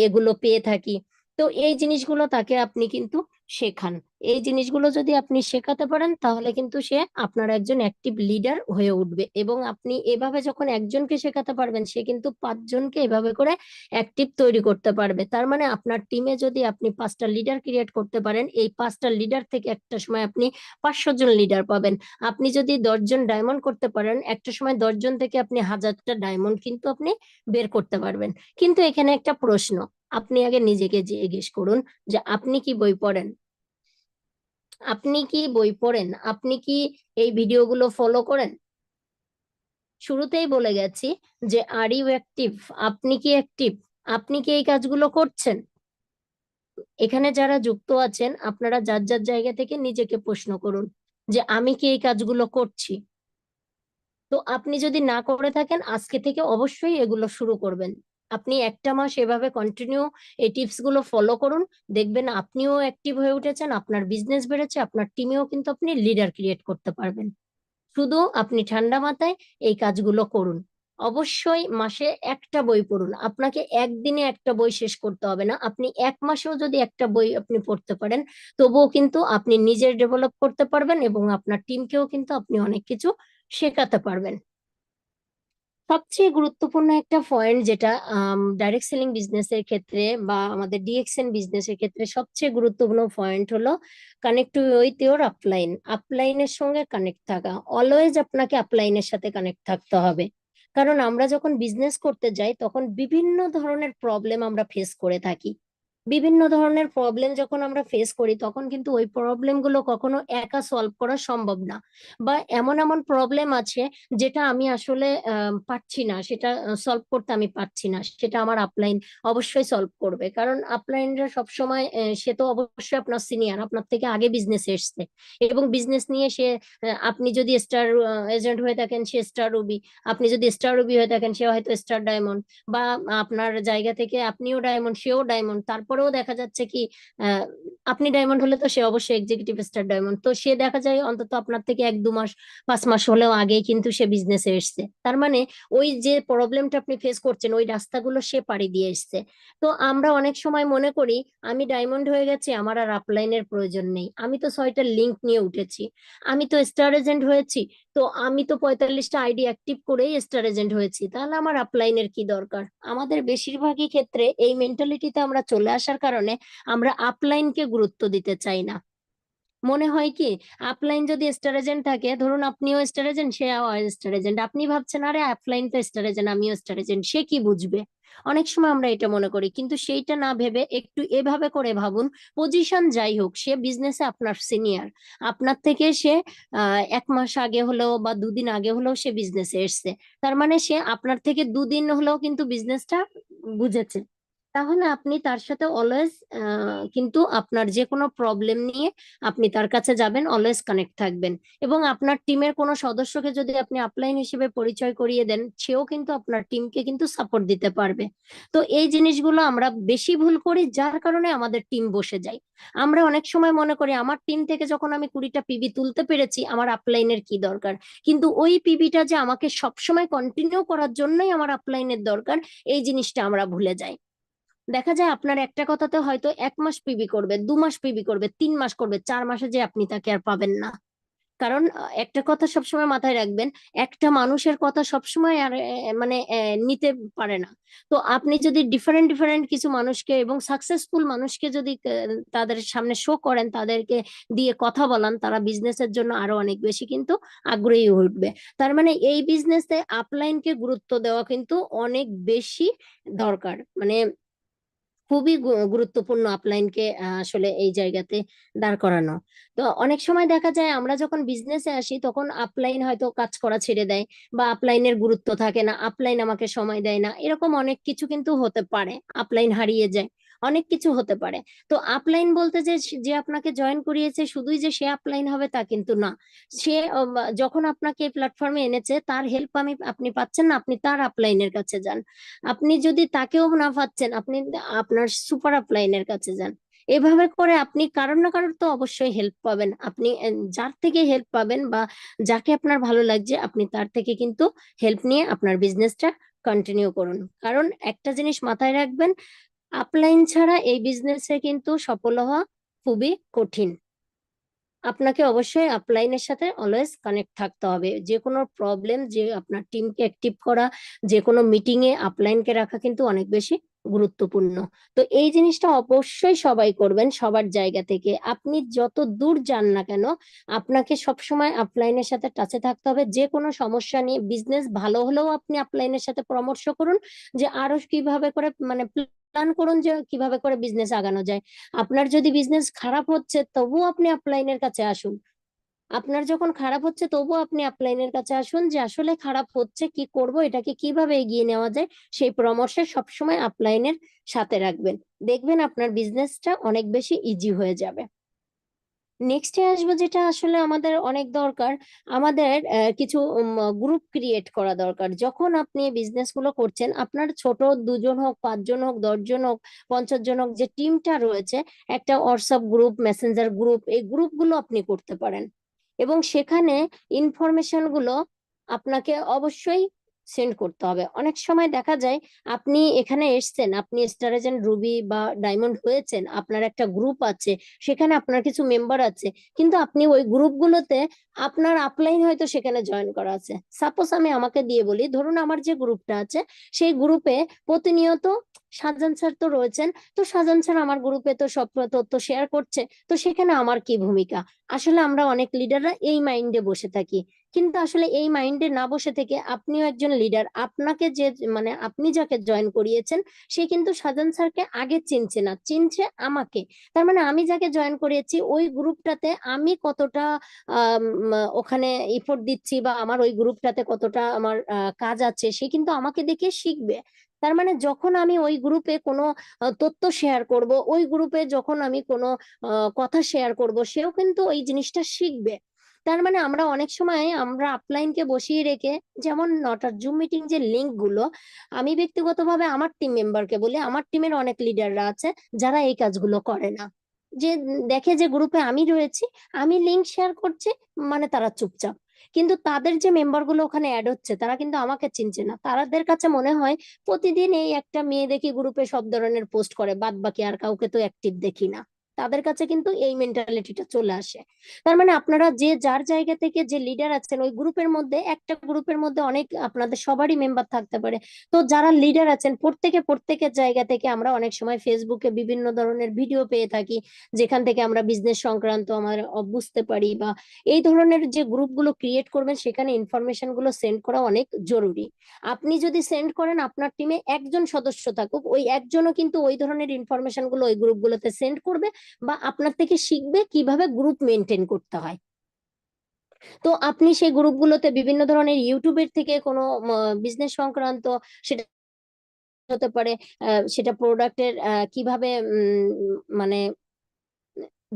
এগুলো পেয়ে থাকি। তো এই জিনিসগুলো তাকে আপনি কিন্তু শেখান। এই জিনিসগুলো যদি আপনি শেখাতে পারেন, তাহলে কিন্তু সে আপনার একজন অ্যাক্টিভ লিডার হয়ে উঠবে। এবং আপনি এভাবে যখন একজনকে শেখাতে পারবেন, সে কিন্তু 5 জনকে এভাবে করে অ্যাক্টিভ তৈরি করতে পারবে। তার মানে আপনার টিমে যদি আপনি 5টা লিডার ক্রিয়েট করতে পারেন, এই 5টা লিডার থেকে একটা সময় আপনি 500 জন লিডার পাবেন। আপনি যদি 10 জন ডায়মন্ড করতে পারেন, একটা সময় 10 জন থেকে আপনি 1000টা ডায়মন্ড কিন্তু আপনি বের করতে পারবেন। কিন্তু এখানে একটা প্রশ্ন, আপনি আগে নিজেকে জিজ্ঞেস করুন যে আপনি কি বই পড়েন? আপনি কি বই পড়েন? আপনি কি এই ভিডিওগুলো ফলো করেন? শুরুতেই বলে গেছি যে আর ইউ অ্যাক্টিভ? আপনি কি অ্যাক্টিভ? আপনি কি এই কাজগুলো করছেন? এখানে যারা যুক্ত আছেন, আপনারা যার যার জায়গা থেকে নিজেকে প্রশ্ন করুন যে আমি কি এই কাজগুলো করছি। তো আপনি যদি না করে থাকেন, আজকে থেকে অবশ্যই এগুলো শুরু করবেন। আপনি একটা মাস এভাবে কন্টিনিউ এই টিপস গুলো ফলো করুন, দেখবেন আপনিও অ্যাক্টিভ হয়ে উঠেছেন, আপনার বিজনেস বেড়েছে, আপনার টিমেও কিন্তু আপনি লিডার ক্রিয়েট করতে পারবেন। শুধু আপনি ঠান্ডা মাথায় এই কাজগুলো করুন। অবশ্যই মাসে একটা বই পড়ুন। আপনাকে একদিনে একটা বই শেষ করতে হবে না, আপনি 1 মাসেও যদি একটা বই আপনি পড়তে পারেন, তবুও কিন্তু আপনি নিজের ডেভেলপ করতে পারবেন, এবং আপনার টিমকেও কিন্তু আপনি অনেক কিছু শেখাতে পারবেন। সবচেয়ে গুরুত্বপূর্ণ একটা পয়েন্ট, যেটা ডাইরেক্ট সেলিং বিজনেসের ক্ষেত্রে বা আমাদের ডিএক্সএন বিজনেসের ক্ষেত্রে সবচেয়ে গুরুত্বপূর্ণ পয়েন্ট হলো কানেক্ট উইথ ইওর আপলাইন। আপলাইনের সঙ্গে কানেক্ট থাকা, অলওয়েজ আপনাকে আপলাইনের সাথে কানেক্ট থাকতে হবে। কারণ আমরা যখন বিজনেস করতে যাই, তখন বিভিন্ন ধরনের প্রবলেম আমরা ফেস করে থাকি। বিভিন্ন ধরনের প্রবলেম যখন আমরা ফেস করি, তখন কিন্তু ওই প্রবলেম গুলো কখনো একা সলভ করা সম্ভব না। বা এমন এমন প্রবলেম আছে যেটা আমি আসলে পারছি না, সেটা সলভ করতে আমি পারছি না, সেটা আমার আপলাইন অবশ্যই সলভ করবে। কারণ আপলাইনরা সবসময় সে তো অবশ্যই আপনার সিনিয়র, আপনার থেকে আগে বিজনেস এসছে, এবং বিজনেস নিয়ে সে আপনি যদি স্টার এজেন্ট হয়ে থাকেন, সে স্টার রুবি। আপনি যদি স্টার রুবি হয়ে থাকেন, সে হয়তো স্টার ডায়মন্ড। বা আপনার জায়গা থেকে আপনিও ডায়মন্ড, সেও ডায়মন্ড, তারপরেও দেখা যাচ্ছে কি আহ, আপনি ডায়মন্ড হলে তো সে অবশ্যই এক্সিকিউটিভ স্টার ডায়মন্ড। তো সে দেখা যায় অন্তত আপনার থেকে 1-2 মাস, 5 মাস হলেও আগেই কিন্তু সে বিজনেসে এসছে। তার মানে ওই যে প্রবলেমটা আপনি ফেস করছেন, ওই রাস্তাগুলো সে পাড়ি দিয়ে এসছে। তো আমরা অনেক সময় মনে করি আমি ডায়মন্ড হয়ে গেছি, আমার আর আপলাইনের প্রয়োজন নেই, আমি তো 6টা লিংক নিয়ে উঠেছি, আমি তো স্টার এজেন্ট হয়েছি, তো আমি তো 45টা আইডি অ্যাক্টিভ করেই স্টার এজেন্ট হয়েছি, তাহলে আমার আপলাইনের কি দরকার? আমাদের বেশিরভাগই ক্ষেত্রে এই মেন্টালিটিতে আমরা চলে আসার কারণে আমরা আপলাইনকে গুরুত্ব দিতে চাই না। মনে হয় কি, আপলাইন যদি স্টার এজেন্ট থাকে, ধরুন আপনিও স্টার এজেন্ট, সে স্টার এজেন্ট, আপনি ভাবছেন আরে আপলাইন তো স্টার এজেন্ট, আমিও স্টার এজেন্ট, সে কি বুঝবে? অনেক সময় আমরা এটা মনে করি, কিন্তু সেইটা না ভেবে একটু এভাবে করে ভাবুন, পজিশন যাই হোক, সে বিজনেসে আপনার সিনিয়র, আপনার থেকে সে 1 মাস আগে হলেও বা 2 দিন আগে হলেও সে বিজনেসে এসছে। তার মানে সে আপনার থেকে 2 দিন হলেও কিন্তু বিজনেসটা বুঝেছে। তাহলে আপনি তার সাথে অলওয়েজ কিন্তু আপনার যে কোনো প্রবলেম নিয়ে আপনি তার কাছে যাবেন, অলওয়েজ কানেক্ট থাকবেন। এবং আপনার টিমের কোনো সদস্যকে যদি আপনি আপলাইন হিসেবে পরিচয় করিয়ে দেন, সেও কিন্তু আপনার টিমকে কিন্তু সাপোর্ট দিতে পারবে। তো এই জিনিসগুলো আমরা বেশি ভুল করি, যার কারণে আমাদের টিম বসে যায়। আমরা অনেক সময় মনে করি আমার টিম থেকে যখন আমি 20টা পিবি তুলতে পেরেছি, আমার আপলাইনের কি দরকার। কিন্তু ওই পিবিটা যে আমাকে সবসময় কন্টিনিউ করার জন্যই আমার আপলাইনের দরকার, এই জিনিসটা আমরা ভুলে যাই। দেখা যায় আপনার একটা কথাতে হয়তো 1 মাস পিবি করবে, 2 মাস পিবি করবে, 3 মাস করবে, 4 মাসে যে আপনি তাকে আর পাবেন না। কারণ একটা কথা সবসময় মাথায় রাখবেন, একটা মানুষের কথা সবসময় আর মানে নিতে পারে না। তো আপনি যদি ডিফারেন্ট ডিফারেন্ট কিছু মানুষকে এবং সাকসেসফুল মানুষকে যদি তাদের সামনে শো করেন, তাদেরকে দিয়ে কথা বলান, তারা বিজনেসের জন্য আরো অনেক বেশি কিন্তু আগ্রহী হয়ে উঠবে। তার মানে এই বিজনেসে আপলাইনকে গুরুত্ব দেওয়া কিন্তু অনেক বেশি দরকার, মানে খুবই গুরুত্বপূর্ণ আপলাইনকে আসলে এই জায়গাতে দাঁড় করানো। তো অনেক সময় দেখা যায় আমরা যখন বিজনেসে আসি তখন আপলাইন হয়তো কাজ করা ছেড়ে দেয়, বা আপলাইনের গুরুত্ব থাকে না, আপলাইন আমাকে সময় দেয় না, এরকম অনেক কিছু কিন্তু হতে পারে, আপলাইন হারিয়ে যায়, অনেক কিছু হতে পারে। তো আপলাইন বলতে যে যে আপনাকে জয়েন করিয়েছে শুধুই যে সে আপলাইন হবে তা কিন্তু না। সে যখন আপনাকে প্ল্যাটফর্মে এনেছে, তার হেল্প আপনি পাচ্ছেন না, আপনি তার আপলাইনের কাছে যান। আপনি যদি তাকেও না পাচ্ছেন, আপনি আপনার সুপার আপলাইনের কাছে যান। এভাবে করে আপনি কারোর না কারোর তো অবশ্যই হেল্প পাবেন। আপনি যার থেকে হেল্প পাবেন বা যাকে আপনার ভালো লাগছে, আপনি তার থেকে কিন্তু হেল্প নিয়ে আপনার বিজনেসটা কন্টিনিউ করুন। কারণ একটা জিনিস মাথায় রাখবেন, আপলাইন ছাড়া এই বিজনেসে কিন্তু সফল হওয়া খুবই কঠিন। আপনাকে অবশ্যই আপলাইনের সাথে অলওয়েজ কানেক্ট থাকতে হবে। যে কোনো প্রবলেম, যে আপনার টিমকে অ্যাক্টিভ করা, যে কোনো মিটিং এ আপলাইনকে রাখা কিন্তু অনেক বেশি গুরুত্বপূর্ণ। তো এই জিনিসটা অবশ্যই সবাই করবেন, সবার জায়গা থেকে। আপনি যত দূর যান না কেন, আপনাকে সবসময় আপলাইনের সাথে টাচে থাকতে হবে। যে কোনো সমস্যা নিয়ে, বিজনেস ভালো হলেও আপনি আপলাইনের সাথে পরামর্শ করুন, যে আরো কিভাবে করে, মানে প্ল্যান করুন যে কিভাবে করে বিজনেস আগানো যায়। আপনার যদি বিজনেস খারাপ হচ্ছে, তবুও আপনি আপলাইনের কাছে আসুন। আপনার যখন খারাপ হচ্ছে তবুও আপনি আপলাইনের কাছে আসুন, যে আসলে খারাপ হচ্ছে, কি করব, এটাকে কিভাবে এগিয়ে নেওয়া যায়, সেই পরামর্শে সবসময় আপলাইনের সাথে রাখবেন। দেখবেন আপনার বিজনেসটা অনেক বেশি ইজি হয়ে যাবে। নেক্সটে আসবো, যেটা আসলে আমাদের অনেক দরকার, আমাদের কিছু গ্রুপ ক্রিয়েট করা দরকার। যখন আপনি বিজনেস গুলো করছেন, আপনার ছোট 2 জন হোক, 5 জন হোক, 10 জন হোক, 50 জন হোক, যে টিমটা রয়েছে, একটা হোয়াটসঅ্যাপ গ্রুপ, মেসেঞ্জার গ্রুপ, এই গ্রুপগুলো আপনি করতে পারেন। এবং সেখানে ইনফরমেশন গুলো আপনাকে অবশ্যই সেন্ড করতে হবে। অনেক সময় দেখা যায় আপনি এখানে এসছেন, আপনি স্টার এজেন্ট রুবি বা ডায়মন্ড হয়েছেন, আপনার একটা গ্রুপ আছে, সেখানে আপনার কিছু মেম্বার আছে, কিন্তু আপনি ওই গ্রুপগুলোতে আপনার আপলাইন হয়তো সেখানে জয়েন করা আছে। সাপোজ আমি আমাকে দিয়ে বলি, ধরুন আমার যে গ্রুপটা আছে, সেই গ্রুপে প্রতিনিয়ত শাহজাহান স্যার তো রয়েছেন। তো শাহজাহান স্যার আমার গ্রুপে তো সব তথ্য শেয়ার করছে, তো সেখানে আমার কি ভূমিকা। আসলে আমরা অনেক লিডাররা এই মাইন্ডে বসে থাকি, কিন্তু আসলে এই মাইন্ডে না বসে থেকে আপনিও একজন লিডার। আপনাকে যে, মানে আপনি যাকে জয়েন করিয়েছেন, সে কিন্তু শাহজাহান স্যারকে আগে চিনছে না, চিনছে আমাকে। তার মানে আমি যাকে জয়েন করিয়েছি, ওই গ্রুপটাতে আমি কতটা আম, ওখানে এফোর্ট দিচ্ছি, বা আমার ওই গ্রুপটাতে কতটা আমার কাজ আছে, সে কিন্তু আমাকে দেখে শিখবে। তার মানে যখন আমি ওই গ্রুপে কোনো তথ্য শেয়ার করব, ওই গ্রুপে যখন আমি কোনো কথা শেয়ার করব, সেও কিন্তু ওই জিনিসটা শিখবে। তার মানে আমরা অনেক সময় আমরা আপলাইনকে বসিয়ে রেখে, যেমন নটার জুম মিটিং যে লিঙ্ক গুলো, আমি ব্যক্তিগতভাবে আমার টিম মেম্বারকে বলি, আমার টিমের অনেক লিডাররা আছে যারা এই কাজগুলো করে না। যে দেখে যে গ্রুপে আমি রয়েছি, আমি লিঙ্ক শেয়ার করছি, মানে তারা চুপচাপ। কিন্তু তাদের যে মেম্বার গুলো ওখানে অ্যাড হচ্ছে, তারা কিন্তু আমাকে চিনছে না। তাদের কাছে মনে হয় প্রতিদিন এই একটা মেয়ে দেখি গ্রুপে সব ধরনের পোস্ট করে, বাদ বাকি আর কাউকে তো অ্যাক্টিভ দেখি না। তাদের কাছে কিন্তু এই মেন্টালিটিটা চলে আসে। তার মানে আপনারা যে যার জায়গা থেকে যে লিডার আছেন, ওই গ্রুপের মধ্যে, একটা গ্রুপের মধ্যে অনেক আপনাদের সবারই মেম্বার থাকতে পারে। তো যারা লিডার আছেন, প্রত্যেকের জায়গা থেকে আমরা অনেক সময় ফেসবুকে বিভিন্ন ধরনের ভিডিও পেয়ে থাকি, যেখান থেকে আমরা বিজনেস সংক্রান্ত আমার বুঝতে পারি। বা এই ধরনের যে গ্রুপগুলো ক্রিয়েট করবেন, সেখানে ইনফরমেশন গুলো সেন্ড করা অনেক জরুরি। আপনি যদি সেন্ড করেন, আপনার টিমে একজন সদস্য থাকুক, ওই একজনও কিন্তু ওই ধরনের ইনফরমেশন গুলো ওই গ্রুপগুলোতে সেন্ড করবে, বা আপনার থেকে শিখবে কিভাবে গ্রুপ মেনটেন করতে হয়। তো আপনি সেই গ্রুপগুলোতে বিভিন্ন ধরনের ইউটিউবের থেকে কোনো বিজনেস সংক্রান্ত, সেটা হতে পারে সেটা প্রোডাক্টের কিভাবে মানে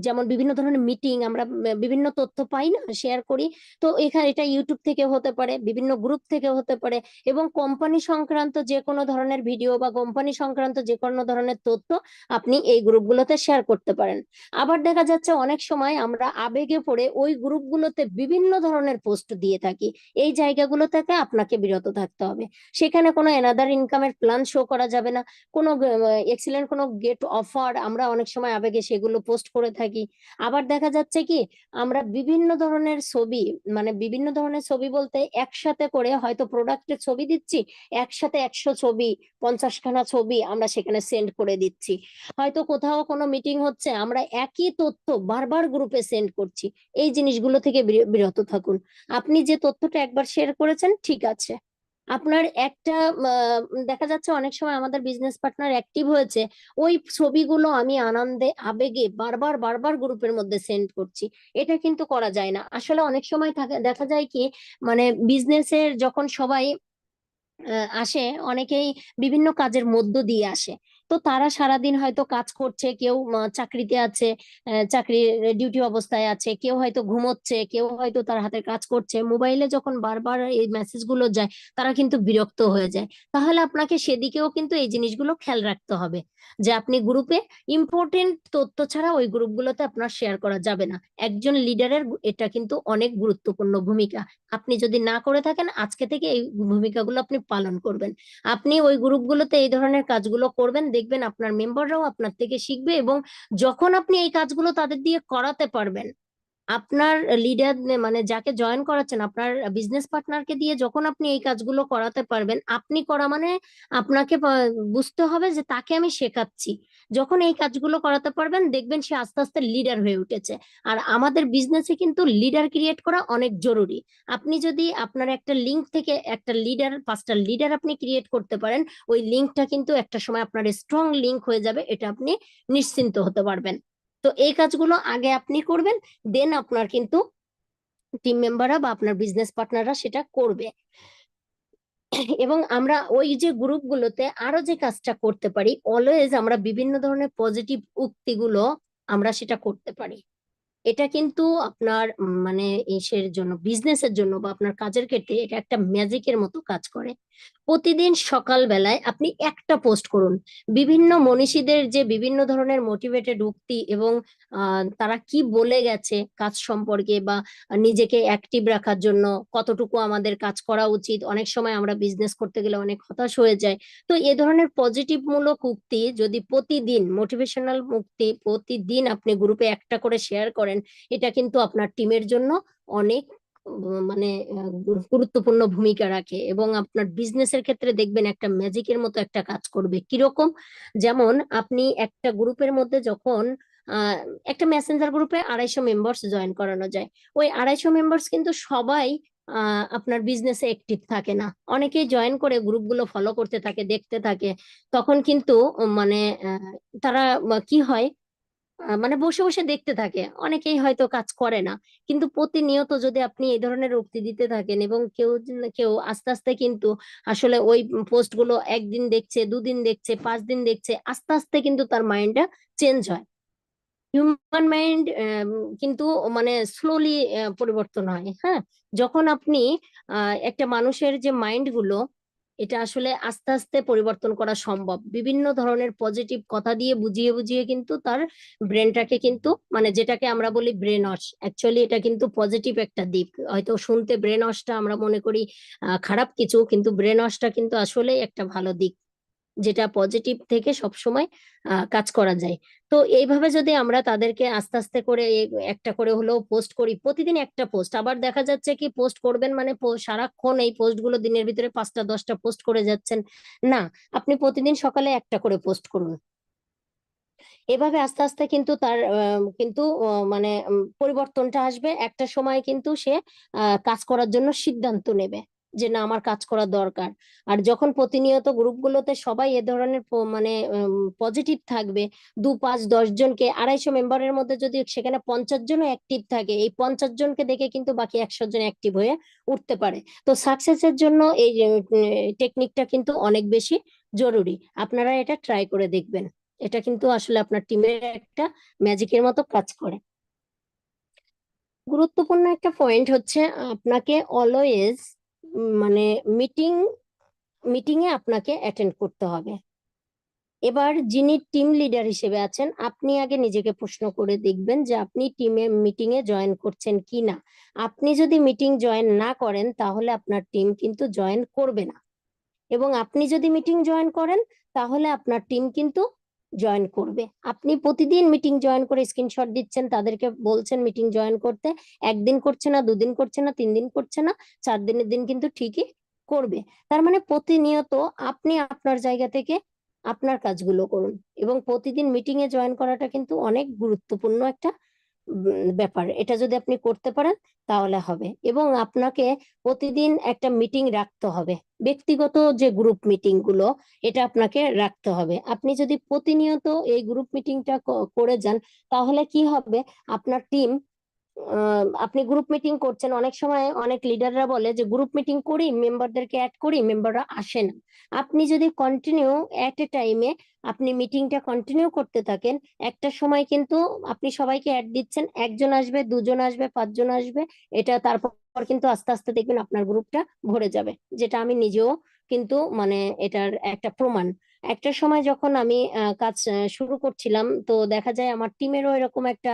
যেমন বিভিন্ন ধরনের মিটিং আমরা বিভিন্ন তথ্য পাই না, শেয়ার করি। তো এখানে এটা ইউটিউব থেকে হতে পারে, বিভিন্ন গ্রুপ থেকে হতে পারে, এবং কোম্পানি সংক্রান্ত যে কোনো ধরনের ভিডিও বা কোম্পানি সংক্রান্ত যে কোনো ধরনের তথ্য আপনি এই গ্রুপগুলোতে শেয়ার করতে পারেন। আবার দেখা যাচ্ছে অনেক সময় আমরা আবেগে পড়ে ওই গ্রুপগুলোতে বিভিন্ন ধরনের পোস্ট দিয়ে থাকি। এই জায়গাগুলো থেকে আপনাকে বিরত থাকতে হবে। সেখানে কোনো এনাদার ইনকামের প্ল্যান শো করা যাবে না, কোনো এক্সিলেন্ট কোনো গেট অফার আমরা অনেক সময় আবেগে সেগুলো পোস্ট করে থাকি। আবার দেখা যাচ্ছে কি আমরা বিভিন্ন ধরনের ছবি, মানে বিভিন্ন ধরনের ছবি বলতে একসাথে করে হয়তো প্রোডাক্টের ছবি দিচ্ছি, একসাথে 100 ছবি, 50খানা ছবি আমরা সেখানে সেন্ড করে দিচ্ছি। হয়তো কোথাও কোনো মিটিং হচ্ছে, আমরা একই তথ্য বারবার গ্রুপে সেন্ড করছি। এই জিনিসগুলো থেকে বিরত থাকুন। আপনি যে তথ্যটা একবার শেয়ার করেছেন ঠিক আছে, আপনার একটা দেখা যাচ্ছে অনেক সময় আমাদের বিজনেস পার্টনার অ্যাক্টিভ হয়েছে, ওই ছবিগুলো আমি আনন্দে আবেগে বারবার বারবার গ্রুপের মধ্যে সেন্ড করছি। এটা কিন্তু করা যায় না। আসলে অনেক সময় দেখা যায় কি মানে বিজনেসের যখন সবাই আসে, অনেকেই বিভিন্ন কাজের মধ্য দিয়ে আসে। তো তারা সারাদিন হয়তো কাজ করছে, কেউ চাকরিতে আছে, চাকরির ডিউটি অবস্থায় আছে, কেউ হয়তো ঘুমোচ্ছে, কেউ হয়তো তার হাতের কাজ করছে। মোবাইলে যখন বারবার এই মেসেজ গুলো যায়, তারা কিন্তু বিরক্ত হয়ে যায়। তাহলে আপনাকে সেদিকেও কিন্তু এই জিনিসগুলো খেয়াল রাখতে হবে যে আপনি গ্রুপে ইম্পর্টেন্ট তথ্য ছাড়া ওই গ্রুপগুলোতে আপনার শেয়ার করা যাবে না। একজন লিডারের এটা কিন্তু অনেক গুরুত্বপূর্ণ ভূমিকা। আপনি যদি না করে থাকেন, আজকে থেকে এই ভূমিকাগুলো আপনি পালন করবেন। আপনি ওই গ্রুপগুলোতে এই ধরনের কাজগুলো করবেন, দেখবেন আপনার মেম্বাররাও আপনার থেকে শিখবে, এবং যখন আপনি এই কাজগুলো তাদের দিয়ে করাতে পারবেন, আপনার লিডার মানে যাকে জয়েন করাচ্ছেন, আপনার বিজনেস পার্টনারকে দিয়ে যখন আপনি এই কাজগুলো করাতে পারবেন, আপনি করা মানে আপনাকে বুঝতে হবে যে তাকে আমি শেখাচ্ছি। যখন এই কাজগুলো করাতে পারবেন, দেখবেন সে আস্তে আস্তে লিডার হয়ে উঠেছে। আর আমাদের বিজনেসে কিন্তু লিডার ক্রিয়েট করা অনেক জরুরি। আপনি যদি আপনার একটা লিঙ্ক থেকে একটা লিডার, 5টা লিডার আপনি ক্রিয়েট করতে পারেন, ওই লিঙ্কটা কিন্তু একটা সময় আপনার স্ট্রং লিঙ্ক হয়ে যাবে, এটা আপনি নিশ্চিন্ত হতে পারবেন। তো এই কাজগুলো আগে আপনি করবেন, দেন আপনার কিন্তু টিম মেম্বাররা বা আপনার বিজনেস পার্টনাররা সেটা করবে। এবং আমরা ওই যে গ্রুপগুলোতে আরো যে কাজটা করতে পারি, অলওয়েজ আমরা বিভিন্ন ধরনের পজিটিভ উক্তিগুলো আমরা সেটা করতে পারি। এটা কিন্তু আপনার মানে ইসের জন্য, বিজনেসের জন্য বা আপনার কাজের ক্ষেত্রে এটা একটা ম্যাজিকের মতো কাজ করে। প্রতিদিন সকাল বেলায় আপনি একটা পোস্ট করুন, বিভিন্ন মনীষীদের যে বিভিন্ন ধরনের মোটিভেটেড উক্তি এবং তারা কি বলে গেছে কাজ সম্পর্কে বা নিজেকে অ্যাক্টিভ রাখার জন্য কতটুকু আমাদের কাজ করা উচিত। অনেক সময় আমরা বিজনেস করতে গেলে অনেক হতাশ হয়ে যায়। তো এ ধরনের পজিটিভ মূলক উক্তি যদি প্রতিদিন, মোটিভেশনাল উক্তি প্রতিদিন আপনি গ্রুপে একটা করে শেয়ার করেন, এটা কিন্তু আপনার টিমের জন্য অনেক মানে গুরুত্বপূর্ণ ভূমিকা রাখে, এবং আপনার বিজনেসের ক্ষেত্রে দেখবেন একটা ম্যাজিকের মতো একটা কাজ করবে। কিরকম? যেমন আপনি একটা গ্রুপের মধ্যে যখন আহ একটা মেসেঞ্জার গ্রুপে 250 মেম্বার্স জয়েন করানো যায়, ওই 250 মেম্বার্স কিন্তু সবাই আপনার বিজনেসে অ্যাক্টিভ থাকে না। অনেকেই জয়েন করে গ্রুপগুলো ফলো করতে থাকে, দেখতে থাকে। তখন কিন্তু মানে তারা কি হয়, মানে বসে বসে দেখতে থাকে, অনেকেই হয়তো কাজ করে না। কিন্তু প্রতিনিয়ত যদি আপনি এই ধরনের উক্তি দিতে থাকেন, এবং কেউ কেউ আস্তে আস্তে কিন্তু আসলে ওই পোস্ট গুলো একদিন দেখছে, 2 দিন দেখছে, 5 দিন দেখছে, আস্তে আস্তে কিন্তু তার মাইন্ডটা চেঞ্জ হয়। হিউম্যান মাইন্ড কিন্তু মানে স্লোলি পরিবর্তন হয়। হ্যাঁ, যখন আপনি একটা মানুষের যে মাইন্ড গুলো, এটা আসলে আস্তে আস্তে পরিবর্তন করা সম্ভব বিভিন্ন ধরনের পজিটিভ কথা দিয়ে, বুঝিয়ে বুঝিয়ে কিন্তু তার ব্রেনটাকে কিন্তু, মানে যেটাকে আমরা বলি ব্রেন ওয়াশ, অ্যাকচুয়ালি এটা কিন্তু পজিটিভ একটা দিক। হয়তো শুনতে ব্রেন ওয়াশটা আমরা মনে করি খারাপ কিছু, কিন্তু ব্রেন ওয়াশটা কিন্তু আসলে একটা ভালো দিক, যেটা পজিটিভ থেকে সবসময় কাজ করা যায়। তো এইভাবে যদি আমরা তাদেরকে আস্তে আস্তে করে একটা করে হলেও পোস্ট করি, প্রতিদিন একটা পোস্ট। আবার দেখা যাচ্ছে কি পোস্ট করবেন মানে সারাক্ষণ এই পোস্ট গুলো দিনের ভিতরে 5টা 10টা পোস্ট করে যাচ্ছেন না, আপনি প্রতিদিন সকালে একটা করে পোস্ট করুন। এভাবে আস্তে আস্তে কিন্তু তার কিন্তু মানে পরিবর্তনটা আসবে। একটা সময় কিন্তু সে কাজ করার জন্য সিদ্ধান্ত নেবে। যে না আমার কাজ করা দরকার। আর যখন প্রতিনিয়ত গ্রুপগুলোতে সবাই এ ধরনের মানে পজিটিভ থাকবে, 2, 5, 10 জনকে 250 মেম্বারের মধ্যে যদি সেখানে 50 জনও অ্যাক্টিভ থাকে, এই 50 জনকে দেখে কিন্তু বাকি 100 জন অ্যাক্টিভ হয়ে উঠতে পারে। তো সাকসেসের জন্য এই টেকনিকটা কিন্তু অনেক বেশি জরুরি। আপনারা এটা ট্রাই করে দেখবেন, এটা কিন্তু আসলে আপনার টিমের একটা ম্যাজিকের মতো কাজ করে। গুরুত্বপূর্ণ একটা পয়েন্ট হচ্ছে আপনাকে অলওয়েজ মানে মিটিং এ আপনাকে অ্যাটেন্ড করতে হবে। এবার যিনি টিম লিডার হিসেবে আছেন, আপনি আগে নিজেকে প্রশ্ন করে দেখবেন যে আপনি মিটিং এ জয়েন করছেন কি না। আপনি যদি মিটিং জয়েন না করেন তাহলে আপনার টিম কিন্তু জয়েন করবে না, এবং আপনি যদি মিটিং জয়েন করেন তাহলে আপনার টিম কিন্তু জয়েন করবে। আপনি প্রতিদিন মিটিং জয়েন করে স্ক্রিনশট দিচ্ছেন, তাদেরকে বলছেন মিটিং জয়েন করতে, একদিন করছে না, 2 দিন করছে না, 3 দিন করছে না, 4 দিনের দিন কিন্তু ঠিকই করবে। তার মানে প্রতিনিয়ত আপনি আপনার জায়গা থেকে আপনার কাজগুলো করুন, এবং প্রতিদিন মিটিং এ জয়েন করাটা কিন্তু অনেক গুরুত্বপূর্ণ একটা ব্যাপার। এটা যদি আপনি করতে পারেন তাহলে হবে। এবং আপনাকে প্রতিদিন একটা মিটিং রাখতে হবে, ব্যক্তিগত যে গ্রুপ মিটিং গুলো, এটা আপনাকে রাখতে হবে। আপনি যদি প্রতিনিয়ত এই গ্রুপ মিটিংটা করে যান তাহলে কি হবে, আপনার টিম, আপনি গ্রুপ মিটিং করছেন, অনেক সময় অনেক লিডাররা বলে যে গ্রুপ মিটিং করি, মেম্বারদেরকে অ্যাড করি, মেম্বাররা আসে না। আপনি যদি কন্টিনিউ এট এ টাইমে আপনি মিটিংটা কন্টিনিউ করতে থাকেন, একটা সময় কিন্তু আপনি সবাইকে অ্যাড দিচ্ছেন, 1 জন আসবে, 2 জন আসবে, 5 জন আসবে, এটা তারপর কিন্তু আস্তে আস্তে দেখবেন আপনার গ্রুপটা ভরে যাবে, যেটা আমি নিজেও কিন্তু মানে এটার একটা প্রমাণ। একটা সময় যখন আমি কাজ শুরু করছিলাম, তো দেখা যায় আমার টিমেরও এরকম একটা